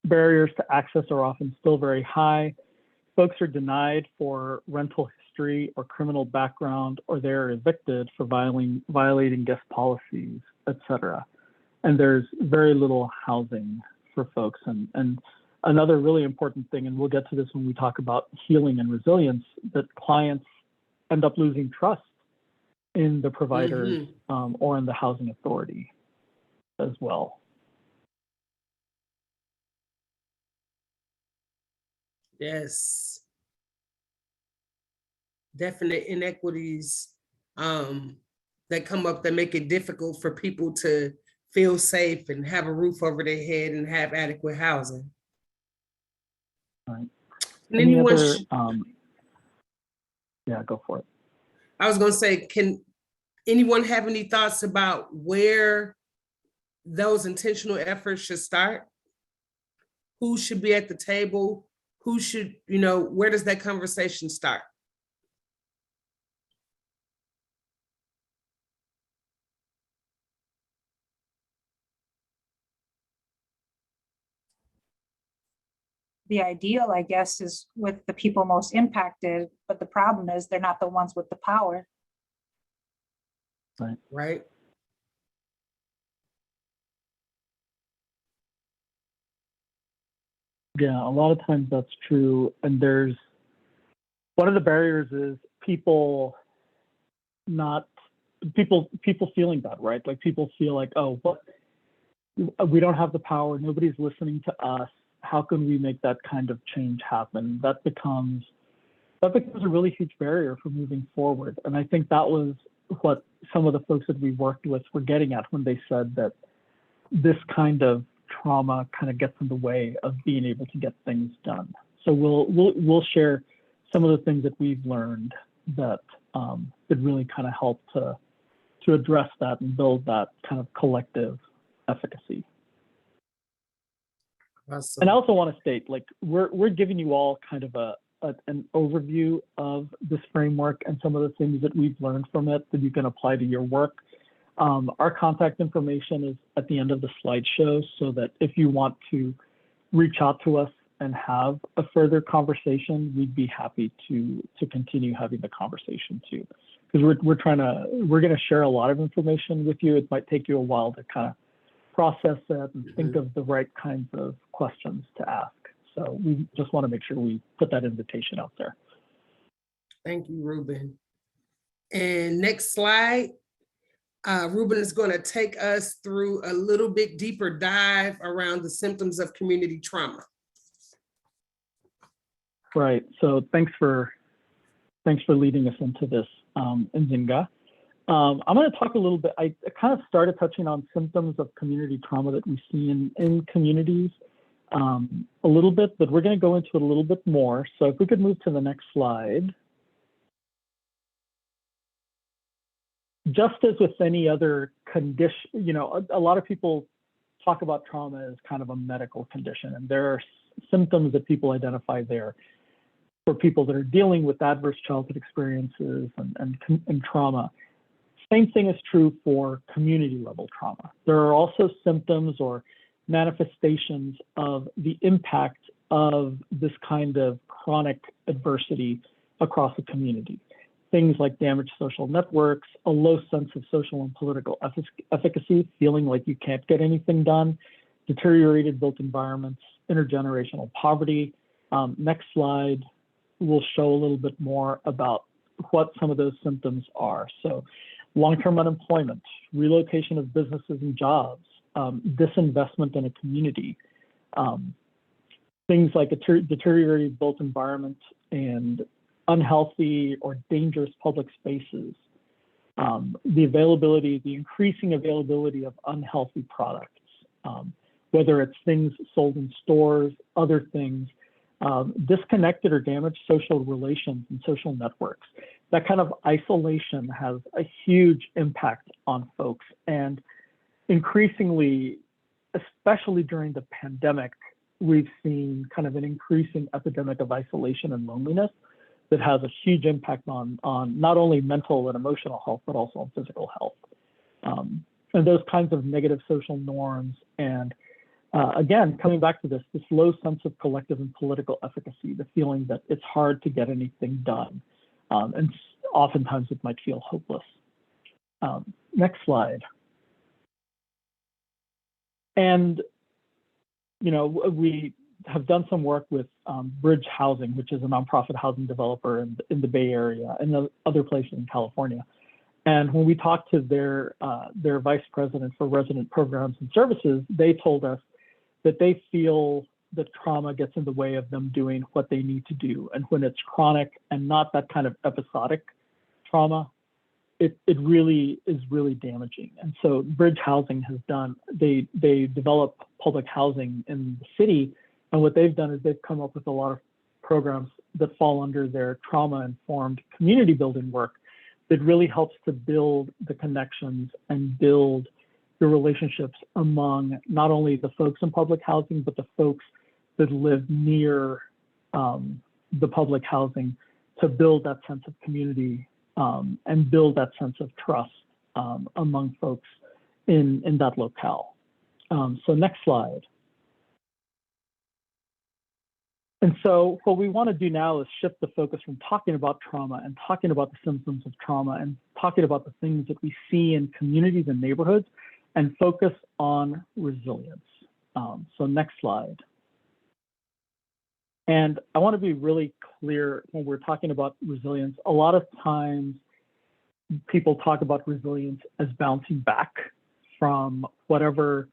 Barriers to access are often still very high. Folks are denied for rental history or criminal background, or they're evicted for violating guest policies, etc. And there's very little housing for folks. And another really important thing, and we'll get to this when we talk about healing and resilience, that clients end up losing trust in the providers or in the housing authority as well. Yes. Definite inequities that come up that make it difficult for people to feel safe and have a roof over their head and have adequate housing. Right. And Any other, yeah, go for it. I was going to say, can anyone have any thoughts about where those intentional efforts should start? Who should be at the table? Who should, where does that conversation start? The ideal, I guess, is with the people most impacted, but the problem is they're not the ones with the power. Right. Yeah, a lot of times that's true. And there's, one of the barriers is people feeling bad, right? Like people feel like, oh, we don't have the power. Nobody's listening to us. How can we make that kind of change happen? That becomes a really huge barrier for moving forward. And I think that was what some of the folks that we worked with were getting at when they said that this kind of trauma kind of gets in the way of being able to get things done. So we'll share some of the things that we've learned that really kind of help to address that and build that kind of collective efficacy. Awesome. And I also want to state, like, we're giving you all kind of an overview of this framework and some of the things that we've learned from it that you can apply to your work. Our contact information is at the end of the slideshow, so that if you want to reach out to us and have a further conversation, we'd be happy to continue having the conversation too. Because we're going to share a lot of information with you. It might take you a while to kind of process it and think of the right kinds of questions to ask. So we just want to make sure we put that invitation out there. Thank you, Ruben. And next slide, Ruben is going to take us through a little bit deeper dive around the symptoms of community trauma. Right. So thanks for leading us into this, Nzinga. I'm going to talk a little bit. I kind of started touching on symptoms of community trauma that we see in communities a little bit, but we're going to go into it a little bit more. So if we could move to the next slide. Just as with any other condition, a lot of people talk about trauma as kind of a medical condition, and there are symptoms that people identify there for people that are dealing with adverse childhood experiences and trauma. Same thing is true for community level trauma. There are also symptoms or manifestations of the impact of this kind of chronic adversity across a community. Things like damaged social networks, a low sense of social and political efficacy, feeling like you can't get anything done, deteriorated built environments, intergenerational poverty. Next slide will show a little bit more about what some of those symptoms are. So long-term unemployment, relocation of businesses and jobs, disinvestment in a community, things like a deteriorated built environment and unhealthy or dangerous public spaces, the increasing availability of unhealthy products, whether it's things sold in stores, other things, disconnected or damaged social relations and social networks. That kind of isolation has a huge impact on folks. And increasingly, especially during the pandemic, we've seen kind of an increasing epidemic of isolation and loneliness that has a huge impact on not only mental and emotional health, but also on physical health. And those kinds of negative social norms and again, coming back to this low sense of collective and political efficacy, the feeling that it's hard to get anything done. And oftentimes it might feel hopeless. Next slide. And, you know, we have done some work with Bridge Housing, which is a nonprofit housing developer in the Bay Area and the other places in California. And when we talked to their vice president for resident programs and services, they told us that they feel that trauma gets in the way of them doing what they need to do. And when it's chronic and not that kind of episodic trauma, it really is really damaging. And so Bridge Housing has done, they develop public housing in the city. And what they've done is they've come up with a lot of programs that fall under their trauma-informed community building work that really helps to build the connections and build the relationships among not only the folks in public housing, but the folks that live near the public housing to build that sense of community and build that sense of trust among folks in that locale. So next slide. And so what we want to do now is shift the focus from talking about trauma and talking about the symptoms of trauma and talking about the things that we see in communities and neighborhoods and focus on resilience. So next slide. And I want to be really clear when we're talking about resilience. A lot of times people talk about resilience as bouncing back from whatever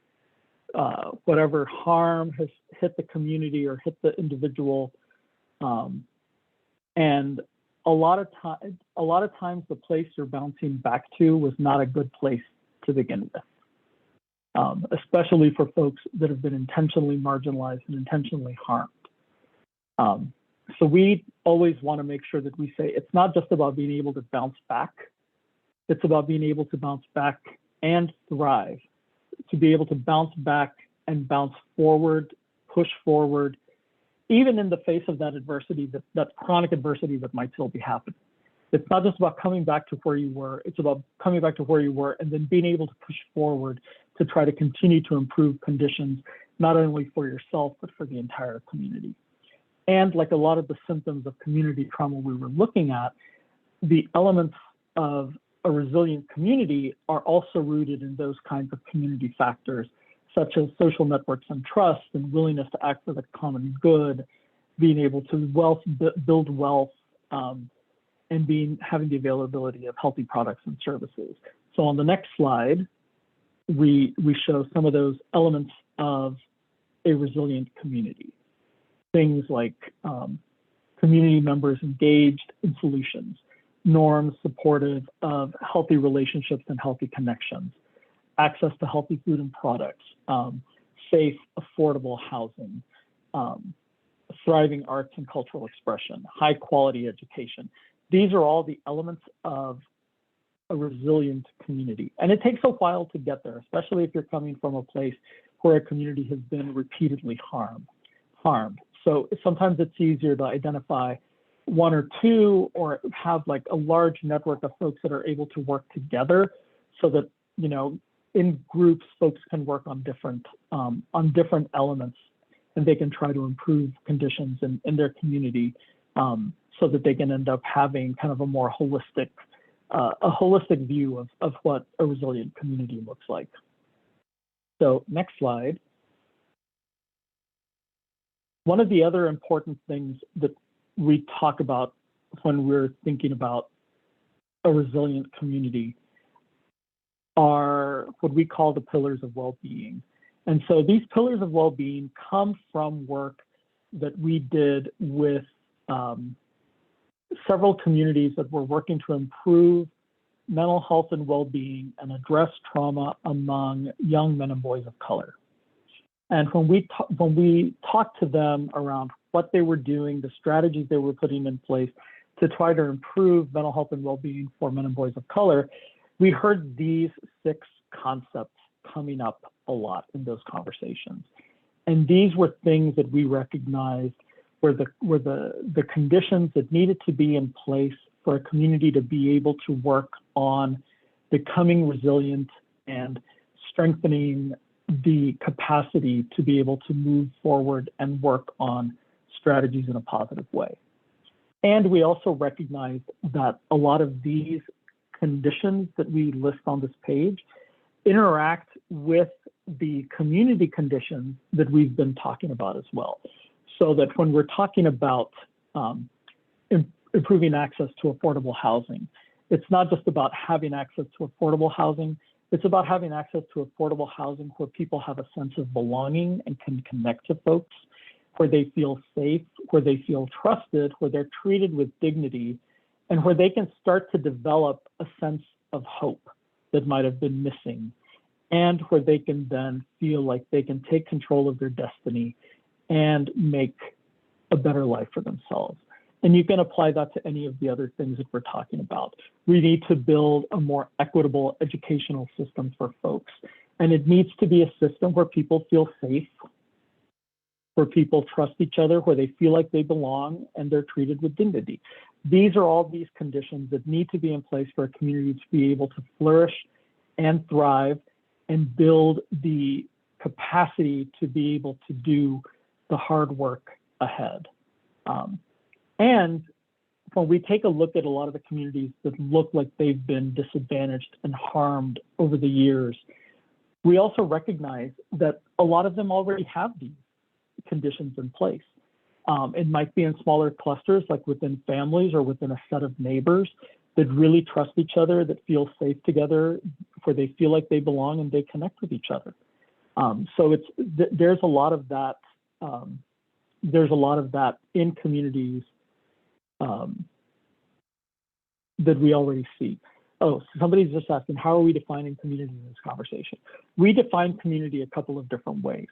harm has hit the community or hit the individual. And a lot of times the place you're bouncing back to was not a good place to begin with, especially for folks that have been intentionally marginalized and intentionally harmed. So we always want to make sure that we say it's not just about being able to bounce back, it's about being able to bounce back and thrive, to be able to bounce back and bounce forward, push forward, even in the face of that adversity, that chronic adversity that might still be happening. It's not just about coming back to where you were, it's about coming back to where you were and then being able to push forward to try to continue to improve conditions, not only for yourself, but for the entire community. And like a lot of the symptoms of community trauma we were looking at, the elements of a resilient community are also rooted in those kinds of community factors, such as social networks and trust and willingness to act for the common good, being able to build wealth, and having the availability of healthy products and services. So on the next slide, we show some of those elements of a resilient community. Things like community members engaged in solutions, norms supportive of healthy relationships and healthy connections, access to healthy food and products, safe, affordable housing, thriving arts and cultural expression, high quality education. These are all the elements of a resilient community. And it takes a while to get there, especially if you're coming from a place where a community has been repeatedly harmed. So sometimes it's easier to identify one or two, or have like a large network of folks that are able to work together, so that, you know, in groups, folks can work on different elements, and they can try to improve conditions in their community, so that they can end up having kind of a more holistic view of what a resilient community looks like. So next slide. One of the other important things that we talk about when we're thinking about a resilient community are what we call the pillars of well-being. And so these pillars of well-being come from work that we did with several communities that were working to improve mental health and well-being and address trauma among young men and boys of color. And when we talked to them around what they were doing, the strategies they were putting in place to try to improve mental health and well-being for men and boys of color, we heard these 6 concepts coming up a lot in those conversations. And these were things that we recognized were the conditions that needed to be in place for a community to be able to work on becoming resilient and strengthening the capacity to be able to move forward and work on strategies in a positive way. And we also recognized that a lot of these conditions that we list on this page interact with the community conditions that we've been talking about as well. So that when we're talking about improving access to affordable housing, it's not just about having access to affordable housing, it's about having access to affordable housing where people have a sense of belonging and can connect to folks, where they feel safe, where they feel trusted, where they're treated with dignity, and where they can start to develop a sense of hope that might have been missing, and where they can then feel like they can take control of their destiny and make a better life for themselves. And you can apply that to any of the other things that we're talking about. We need to build a more equitable educational system for folks. And it needs to be a system where people feel safe, where people trust each other, where they feel like they belong and they're treated with dignity. These are all these conditions that need to be in place for a community to be able to flourish and thrive and build the capacity to be able to do the hard work ahead. And when we take a look at a lot of the communities that look like they've been disadvantaged and harmed over the years, we also recognize that a lot of them already have these conditions in place. It might be in smaller clusters, like within families or within a set of neighbors that really trust each other, that feel safe together, where they feel like they belong and they connect with each other. So there's a lot of that. There's a lot of that in communities that we already see. Oh, somebody's just asking, how are we defining community in this conversation? We define community a couple of different ways.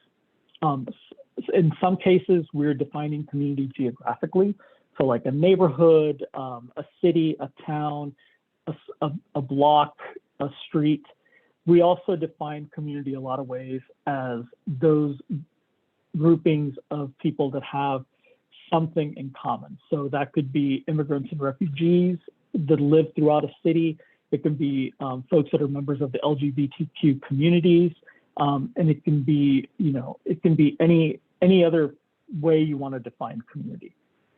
In some cases, we're defining community geographically. So like a neighborhood, a city, a town, a block, a street. We also define community a lot of ways as those groupings of people that have something in common. So that could be immigrants and refugees that live throughout a city. It can be folks that are members of the LGBTQ communities. And it can be, you know, it can be any other way you want to define community.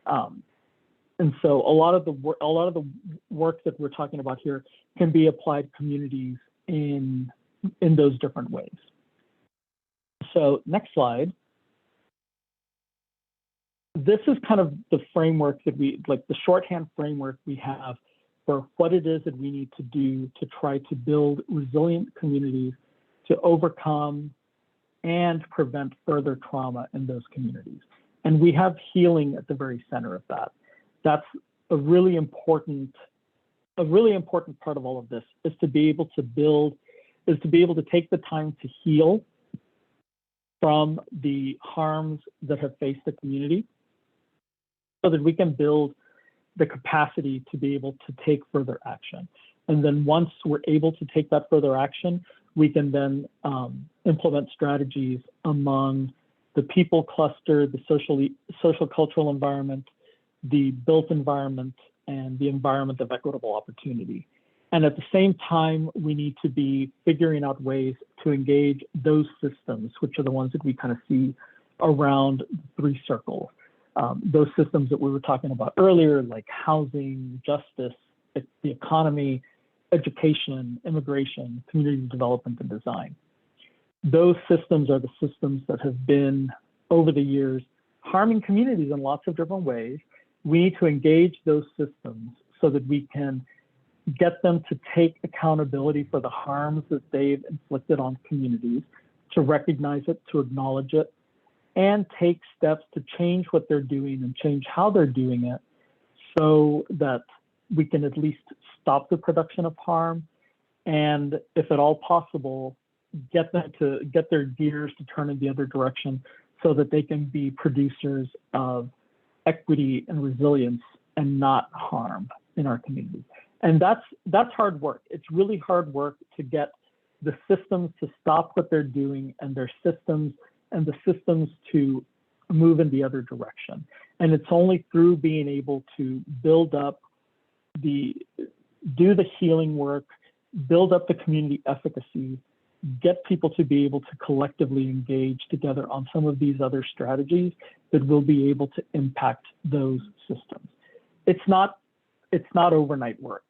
And so a lot of the work that we're talking about here can be applied communities in those different ways. So next slide. This is kind of the framework that we, like the shorthand framework we have for what it is that we need to do to try to build resilient communities to overcome and prevent further trauma in those communities. And we have healing at the very center of that. That's a really important part of all of this, is to be able to take the time to heal from the harms that have faced the community, so that we can build the capacity to be able to take further action. And then once we're able to take that further action, we can then implement strategies among the people cluster, the social cultural environment, the built environment, and the environment of equitable opportunity. And at the same time, we need to be figuring out ways to engage those systems, which are the ones that we kind of see around the three circles. Those systems that we were talking about earlier, like housing, justice, the economy, education, immigration, community development, and design. Those systems are the systems that have been, over the years, harming communities in lots of different ways. We need to engage those systems so that we can get them to take accountability for the harms that they've inflicted on communities, to recognize it, to acknowledge it, and take steps to change what they're doing and change how they're doing it so that we can at least stop the production of harm, and if at all possible, get their gears to turn in the other direction so that they can be producers of equity and resilience and not harm in our community. And that's hard work. It's really hard work to get the systems to stop what they're doing and the systems to move in the other direction. And it's only through being able to build up do the healing work, build up the community efficacy, get people to be able to collectively engage together on some of these other strategies that will be able to impact those systems. It's not overnight work.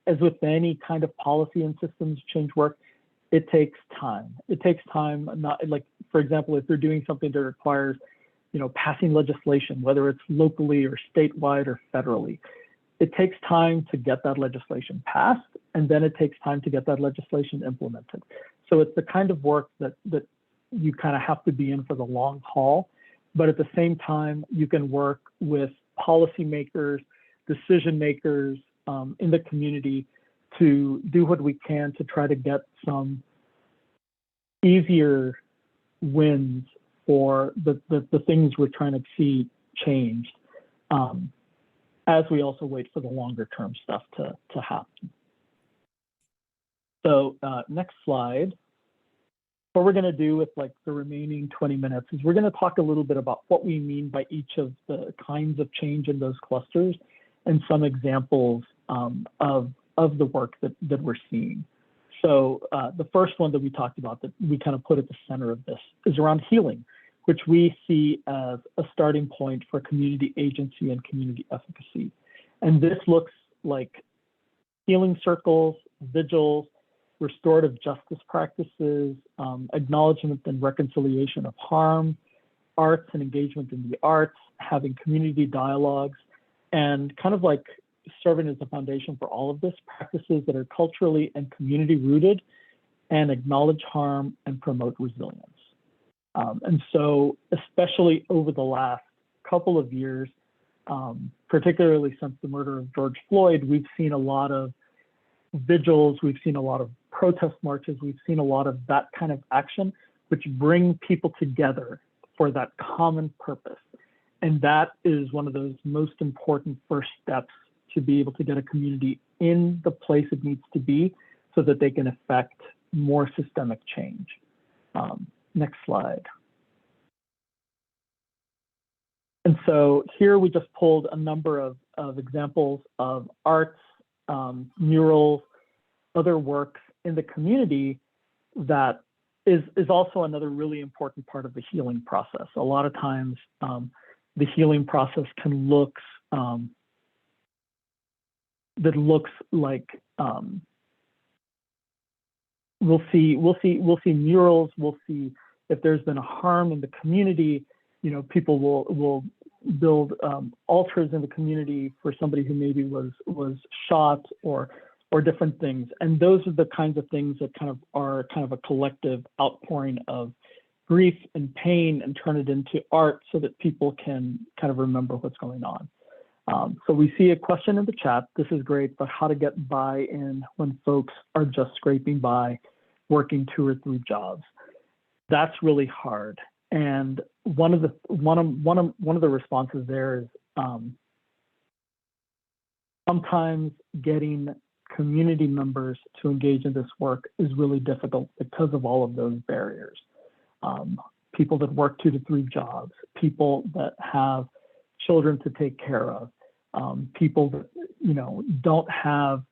As with any kind of policy and systems change work, it takes time. It takes time, not like, for example, if they're doing something that requires, passing legislation, whether it's locally or statewide or federally, it takes time to get that legislation passed, and then it takes time to get that legislation implemented. So it's the kind of work that you kind of have to be in for the long haul, but at the same time, you can work with policymakers, decision makers in the community to do what we can to try to get some easier wins for the things we're trying to see changed, as we also wait for the longer term stuff to happen. So next slide. What we're going to do with like the remaining 20 minutes is we're going to talk a little bit about what we mean by each of the kinds of change in those clusters and some examples of the work that we're seeing. So the first one that we talked about that we kind of put at the center of this is around healing, which we see as a starting point for community agency and community efficacy. And this looks like healing circles, vigils, restorative justice practices, acknowledgement and reconciliation of harm, arts and engagement in the arts, having community dialogues, and kind of like serving as a foundation for all of this, practices that are culturally and community rooted and acknowledge harm and promote resilience. And so, especially over the last couple of years, particularly since the murder of George Floyd, we've seen a lot of vigils, we've seen a lot of protest marches, we've seen a lot of that kind of action, which bring people together for that common purpose. And that is one of those most important first steps to be able to get a community in the place it needs to be so that they can affect more systemic change. Next slide. And so here we just pulled a number of examples of arts, murals, other works in the community that is also another really important part of the healing process. A lot of times the healing process can look like we'll see murals, we'll see if there's been a harm in the community, people will build altars in the community for somebody who maybe was shot or different things. And those are the kinds of things that are a collective outpouring of grief and pain and turn it into art so that people can kind of remember what's going on. So we see a question in the chat. This is great, but how to get buy-in when folks are just scraping by, working 2 or 3 jobs. That's really hard. And one of the responses there is sometimes getting community members to engage in this work is really difficult because of all of those barriers. People that work 2 to 3 jobs, people that have children to take care of, people that, you know, don't have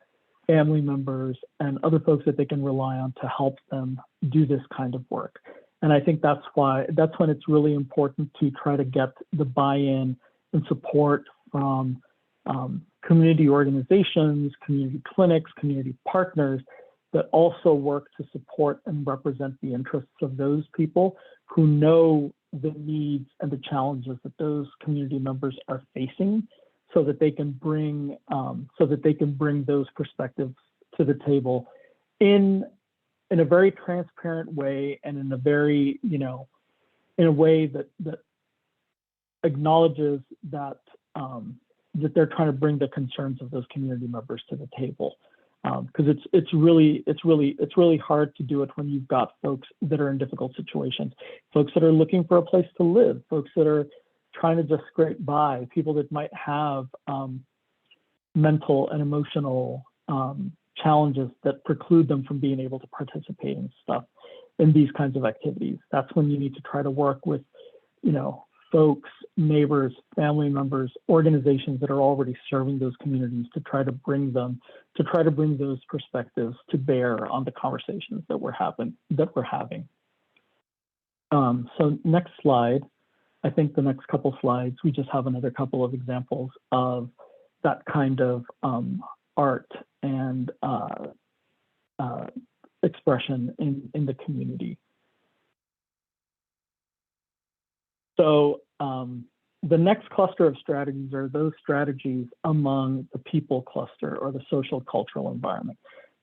family members and other folks that they can rely on to help them do this kind of work. And I think that's when it's really important to try to get the buy-in and support from community organizations, community clinics, community partners that also work to support and represent the interests of those people who know the needs and the challenges that those community members are facing, so that they can bring those perspectives to the table in a very transparent way, and in a very, you know, in a way that acknowledges that that they're trying to bring the concerns of those community members to the table. Because it's really hard to do it when you've got folks that are in difficult situations, folks that are looking for a place to live, folks that are trying to just scrape by, people that might have mental and emotional challenges that preclude them from being able to participate in these kinds of activities. That's when you need to try to work with, you know, folks, neighbors, family members, organizations that are already serving those communities, to try to bring those perspectives to bear on the conversations that we're having. So next slide. I think the next couple slides, we just have another couple of examples of that kind of art and expression in the community. So the next cluster of strategies are those strategies among the people cluster, or the social cultural environment.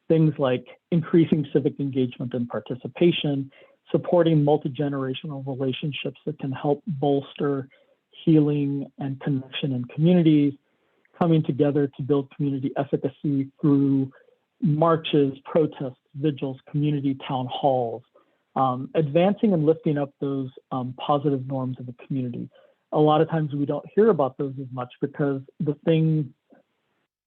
Things like increasing civic engagement and participation, supporting multi-generational relationships that can help bolster healing and connection in communities, coming together to build community efficacy through marches, protests, vigils, community town halls, advancing and lifting up those positive norms of the community. A lot of times we don't hear about those as much, because the things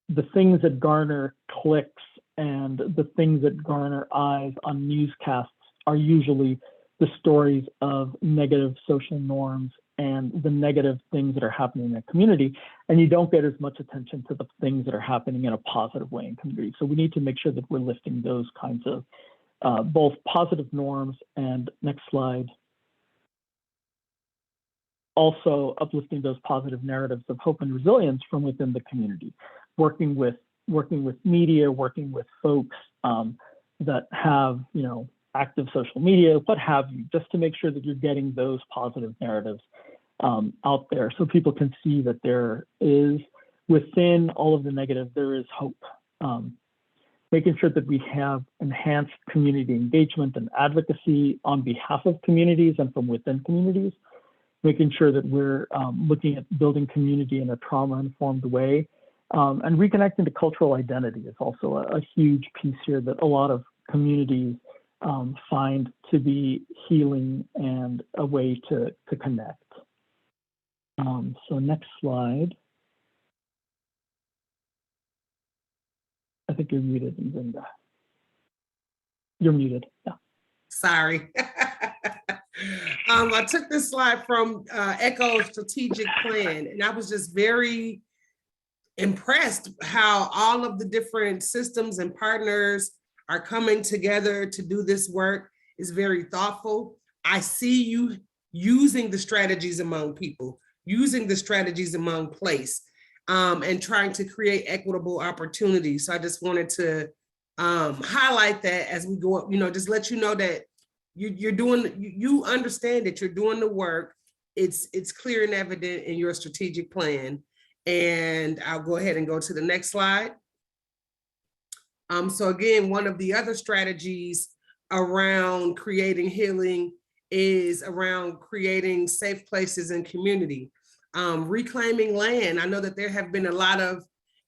that garner clicks and the things that garner eyes on newscasts are usually the stories of negative social norms and the negative things that are happening in a community, and you don't get as much attention to the things that are happening in a positive way in community. So we need to make sure that we're lifting those kinds of both positive norms, and next slide, also uplifting those positive narratives of hope and resilience from within the community, working with media, working with folks that have, you know, active social media, what have you, just to make sure that you're getting those positive narratives out there, so people can see that there is, within all of the negative, there is hope. Making sure that we have enhanced community engagement and advocacy on behalf of communities and from within communities, making sure that we're looking at building community in a trauma-informed way, and reconnecting to cultural identity is also a huge piece here that a lot of communities find to be healing and a way to connect. So next slide. I think you're muted, Nzinga. You're muted, yeah. Sorry. I took this slide from Echo Strategic Plan, and I was just very impressed how all of the different systems and partners are coming together to do this work. Is very thoughtful. I see you using the strategies among people, using the strategies among place, and trying to create equitable opportunities. So I just wanted to highlight that as we go up, you know, just let you know that you're doing, you understand that you're doing the work. It's clear and evident in your strategic plan. And I'll go ahead and go to the next slide. So again, one of the other strategies around creating healing is around creating safe places and community. Reclaiming land. I know that there have been a lot of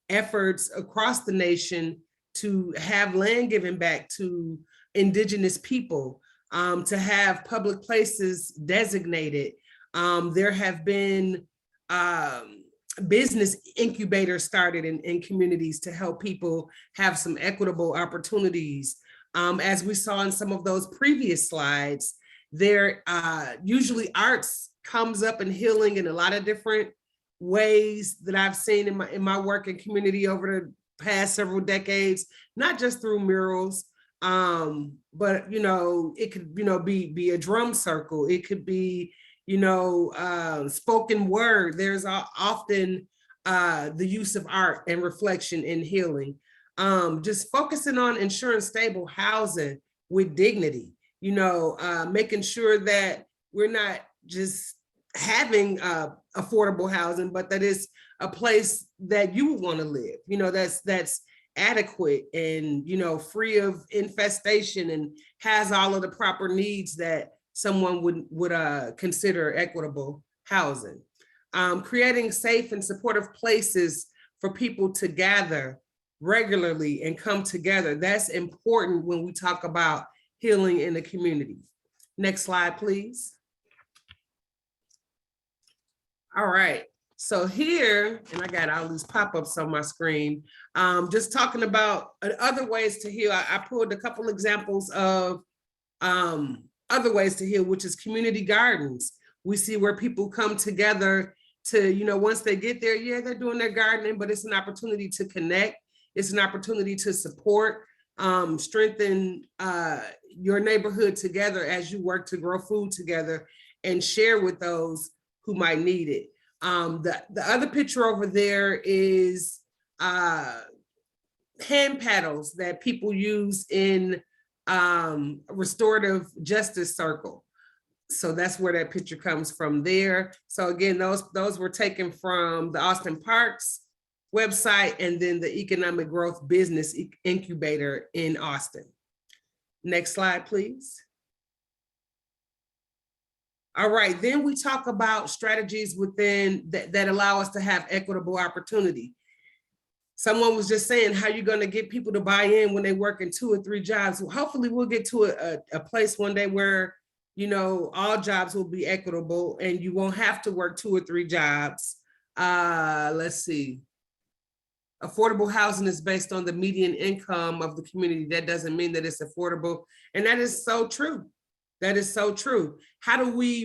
efforts across the nation to have land given back to Indigenous people, to have public places designated. There have been business incubators started in communities to help people have some equitable opportunities. As we saw in some of those previous slides, there usually arts comes up in healing in a lot of different ways that I've seen in my work in community over the past several decades, not just through murals, but it could be a drum circle. It could be spoken word. There's often the use of art and reflection in healing. Just focusing on ensuring stable housing with dignity, making sure that we're not just having affordable housing, but that it's a place that you want to live, that's adequate and, free of infestation and has all of the proper needs that someone would consider equitable housing. Creating safe and supportive places for people to gather regularly and come together. That's important when we talk about healing in the community. Next slide, please. All right, so here, and I got all these pop-ups on my screen, just talking about other ways to heal. I pulled a couple examples of other ways to heal, which is community gardens. We see where people come together to, once they get there, yeah, they're doing their gardening, but it's an opportunity to connect. It's an opportunity to support, strengthen your neighborhood together as you work to grow food together and share with those who might need it. The other picture over there is hand paddles that people use in restorative justice circle. So that's where that picture comes from there. So again, those were taken from the Austin Parks website and then the Economic Growth Business Incubator in Austin. Next slide, please. All right, then we talk about strategies within that allow us to have equitable opportunity. Someone was just saying, how you gonna get people to buy in when they work in 2 or 3 jobs? Well, hopefully we'll get to a place one day where, all jobs will be equitable and you won't have to work 2 or 3 jobs. Let's see. Affordable housing is based on the median income of the community. That doesn't mean that it's affordable. And that is so true. That is so true. How do we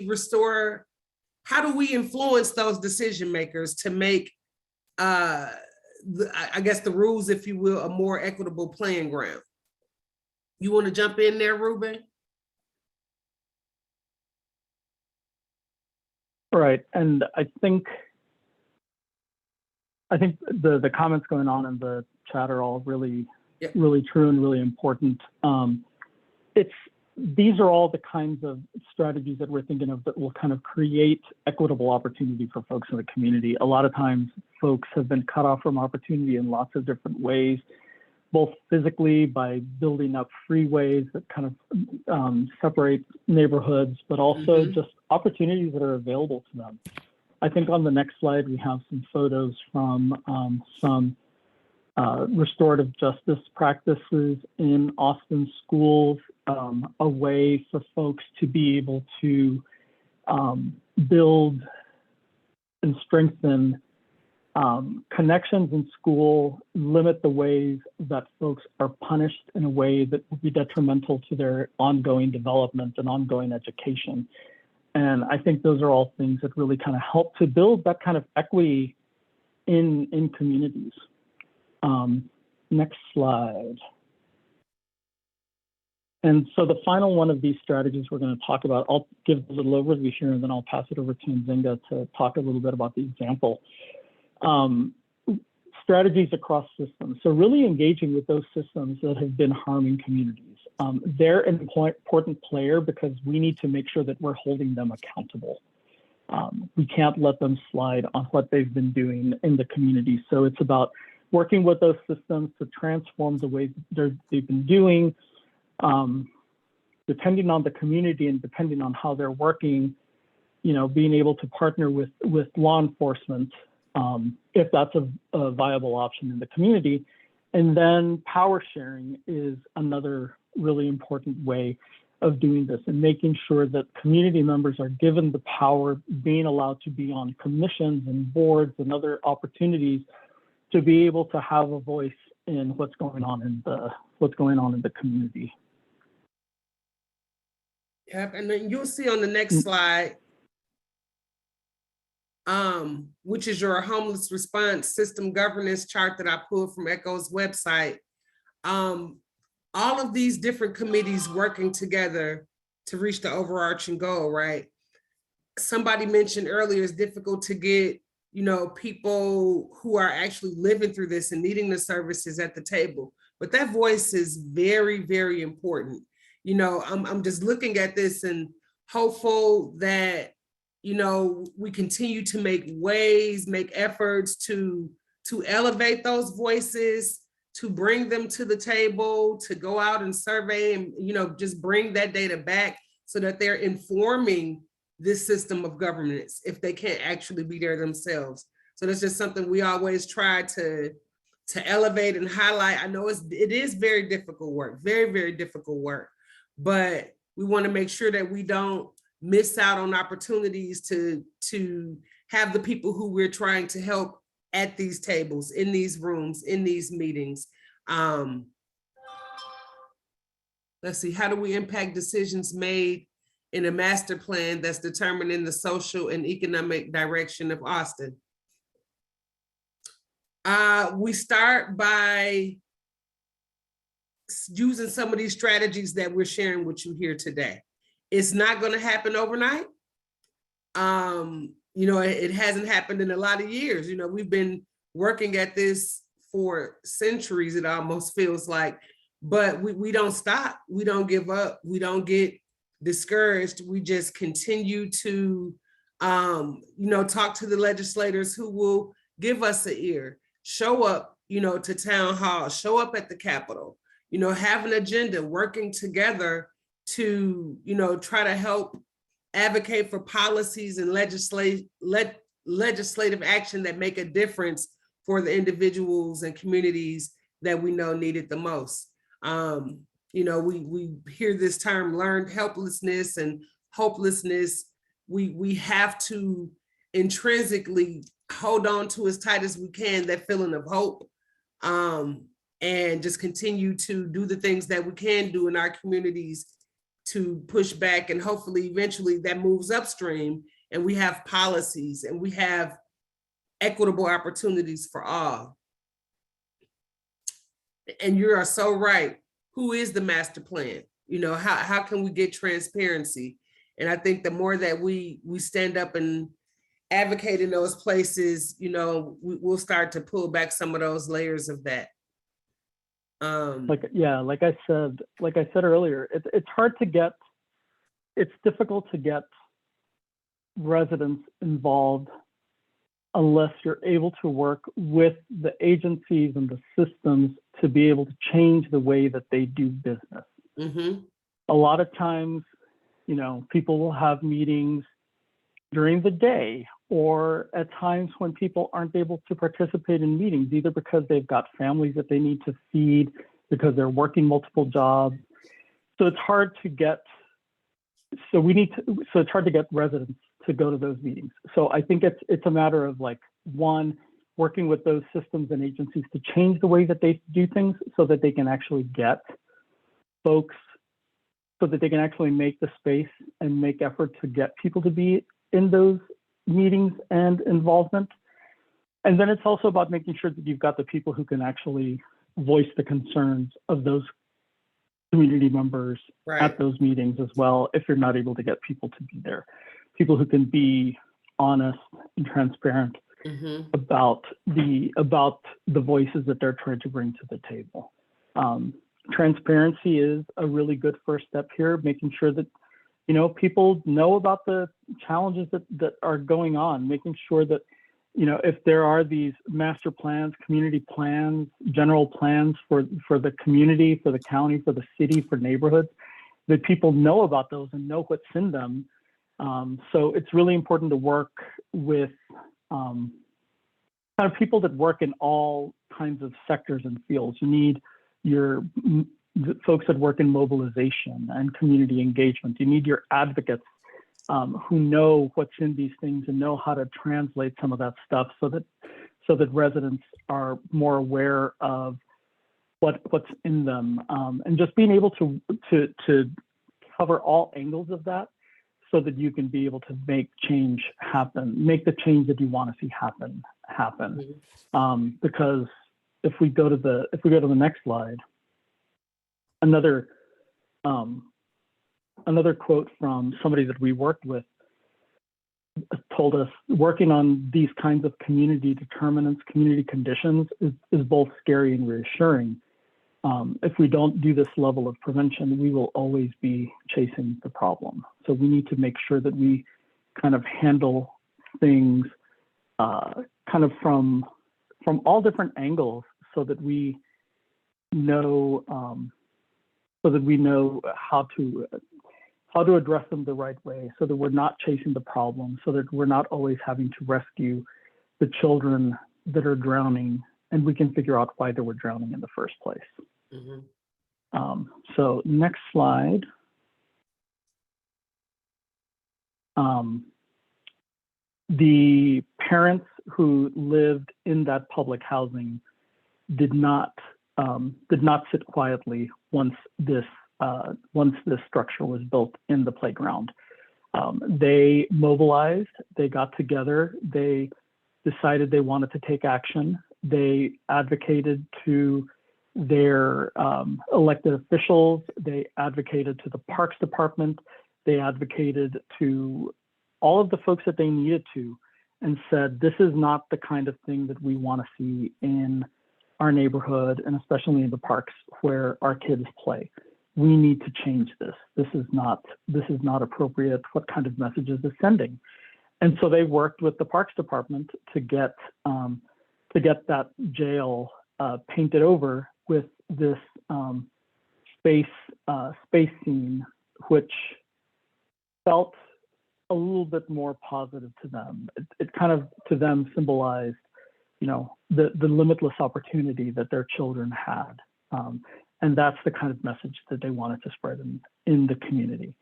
influence those decision makers to make, I guess the rules, if you will, a more equitable playing ground? You want to jump in there, Ruben? Right, and I think the comments going on in the chat are all really, Yep. really true and really important. These are all the kinds of strategies that we're thinking of that will kind of create equitable opportunity for folks in the community. A lot of times folks have been cut off from opportunity in lots of different ways, both physically by building up freeways that kind of separate neighborhoods, but also just opportunities that are available to them. I think on the next slide, we have some photos from some restorative justice practices in Austin schools, a way for folks to be able to build and strengthen connections in school, limit the ways that folks are punished in a way that will be detrimental to their ongoing development and ongoing education. And I think those are all things that really kind of help to build that kind of equity in communities. Next slide. And so the final one of these strategies we're going to talk about, I'll give a little overview here and then I'll pass it over to Nzinga to talk a little bit about the example. Strategies across systems. So really engaging with those systems that have been harming communities. They're an important player because we need to make sure that we're holding them accountable. We can't let them slide on what they've been doing in the community. So it's about working with those systems to transform the way they've been doing, depending on the community and depending on how they're working, being able to partner with law enforcement, if that's a viable option in the community. And then power sharing is another really important way of doing this and making sure that community members are given the power, being allowed to be on commissions and boards and other opportunities to be able to have a voice in what's going on in the community. Yep, and then you'll see on the next slide, which is your homeless response system governance chart that I pulled from ECHO's website. All of these different committees working together to reach the overarching goal, right? Somebody mentioned earlier, it's difficult to get, people who are actually living through this and needing the services at the table. But that voice is very, very important. I'm just looking at this and hopeful that, we continue to make efforts to elevate those voices, to bring them to the table, to go out and survey and, just bring that data back so that they're informing this system of governance if they can't actually be there themselves. So that's just something we always try to elevate and highlight. I know it is very difficult work, very, very difficult work, but we want to make sure that we don't miss out on opportunities to have the people who we're trying to help at these tables, in these rooms, in these meetings. Let's see, how do we impact decisions made in a master plan that's determining the social and economic direction of Austin? We start by using some of these strategies that we're sharing with you here today. It's not going to happen overnight. It hasn't happened in a lot of years. We've been working at this for centuries, it almost feels like, but we don't stop. We don't give up. We don't get discouraged. We just continue to, talk to the legislators who will give us an ear, show up, to town hall, show up at the Capitol, have an agenda, working together to, try to help advocate for policies and legislative action that make a difference for the individuals and communities that we know need it the most. We hear this term learned helplessness and hopelessness. We have to intrinsically hold on to as tight as we can that feeling of hope, and just continue to do the things that we can do in our communities to push back, and hopefully eventually that moves upstream and we have policies and we have equitable opportunities for all. And you are so right. Who is the master plan? How can we get transparency? And I think the more that we stand up and advocate in those places, we'll start to pull back some of those layers of that. Like I said earlier, it's difficult to get residents involved unless you're able to work with the agencies and the systems to be able to change the way that they do business. Mm-hmm. A lot of times, people will have meetings during the day or at times when people aren't able to participate in meetings, either because they've got families that they need to feed, because they're working multiple jobs. So it's hard to get, it's hard to get residents to go to those meetings. So I think it's a matter of one, working with those systems and agencies to change the way that they do things so that they can actually get folks, so that they can actually make the space and make effort to get people to be in those meetings and involvement. And then it's also about making sure that you've got the people who can actually voice the concerns of those community members at those meetings as well, if you're not able to get people to be there. People who can be honest and transparent about the voices that they're trying to bring to the table. Transparency is a really good first step here, making sure that people know about the challenges that are going on, making sure that if there are these master plans, community plans, general plans for the community, for the county, for the city, for neighborhoods, that people know about those and know what's in them. So it's really important to work with kind of people that work in all kinds of sectors and fields. You need the folks that work in mobilization and community engagement. You need your advocates who know what's in these things and know how to translate some of that stuff so that residents are more aware of what's in them, and just being able to cover all angles of that so that you can be able to make change happen, make the change that you want to see happen. Because if we go to the next slide, another quote from somebody that we worked with told us, working on these kinds of community determinants, community conditions is both scary and reassuring. If we don't do this level of prevention, we will always be chasing the problem. So we need to make sure that we kind of handle things kind of from all different angles, so that we know how to address them the right way, so that we're not chasing the problem, so that we're not always having to rescue the children that are drowning, and we can figure out why they were drowning in the first place. So next slide. The parents who lived in that public housing did not sit quietly once this structure was built in the playground. They mobilized, they got together, they decided they wanted to take action. They advocated to their elected officials, they advocated to the Parks Department, they advocated to all of the folks that they needed to, and said, this is not the kind of thing that we want to see in our neighborhood, and especially in the parks where our kids play. We need to change this. This is not appropriate. What kind of message is this sending? And so they worked with the Parks Department to get that jail painted over with this space scene, which felt a little bit more positive to them. It kind of, to them, symbolized, the limitless opportunity that their children had. And that's the kind of message that they wanted to spread in the community.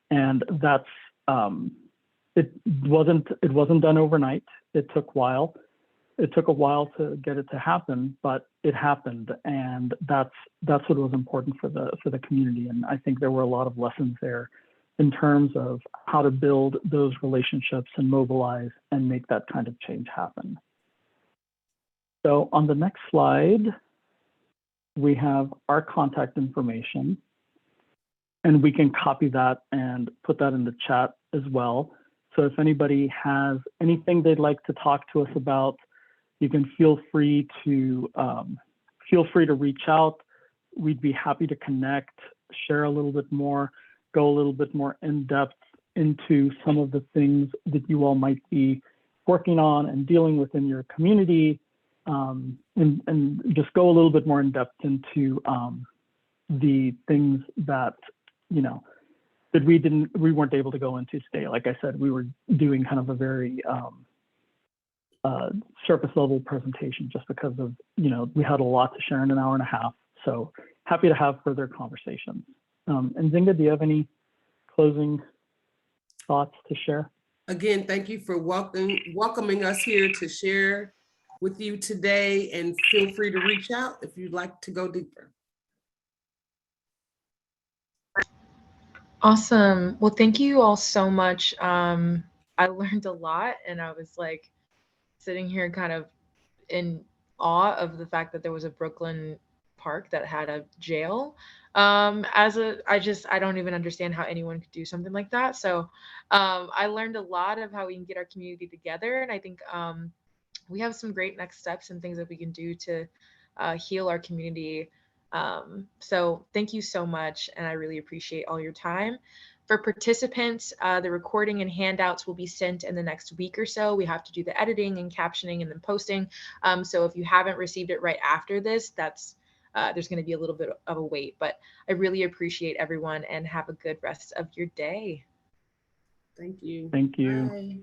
And that's, it wasn't done overnight. It took a while. It took a while to get it to happen, but it happened. And that's what was important for the community. And I think there were a lot of lessons there in terms of how to build those relationships and mobilize and make that kind of change happen. So on the next slide, we have our contact information, and we can copy that and put that in the chat as well. So if anybody has anything they'd like to talk to us about, you can feel free to reach out. We'd be happy to connect, share a little bit more, go a little bit more in depth into some of the things that you all might be working on and dealing with in your community, and just go a little bit more in depth into the things that that we weren't able to go into today. Like I said, we were doing kind of a very surface level presentation just because of we had a lot to share in an hour and a half. So happy to have further conversations. And Zinga, do you have any closing thoughts to share? Again, thank you for welcoming us here to share with you today, and feel free to reach out if you'd like to go deeper. Awesome. Well, thank you all so much. I learned a lot, and I was like sitting here kind of in awe of the fact that there was a Brooklyn park that had a jail. I don't even understand how anyone could do something like that. So I learned a lot of how we can get our community together, and I think we have some great next steps and things that we can do to heal our community. So thank you so much, and I really appreciate all your time. For participants, the recording and handouts will be sent in the next week or so. We have to do the editing and captioning and then posting. So if you haven't received it right after this, there's going to be a little bit of a wait, but I really appreciate everyone, and have a good rest of your day. Thank you. Thank you. Bye.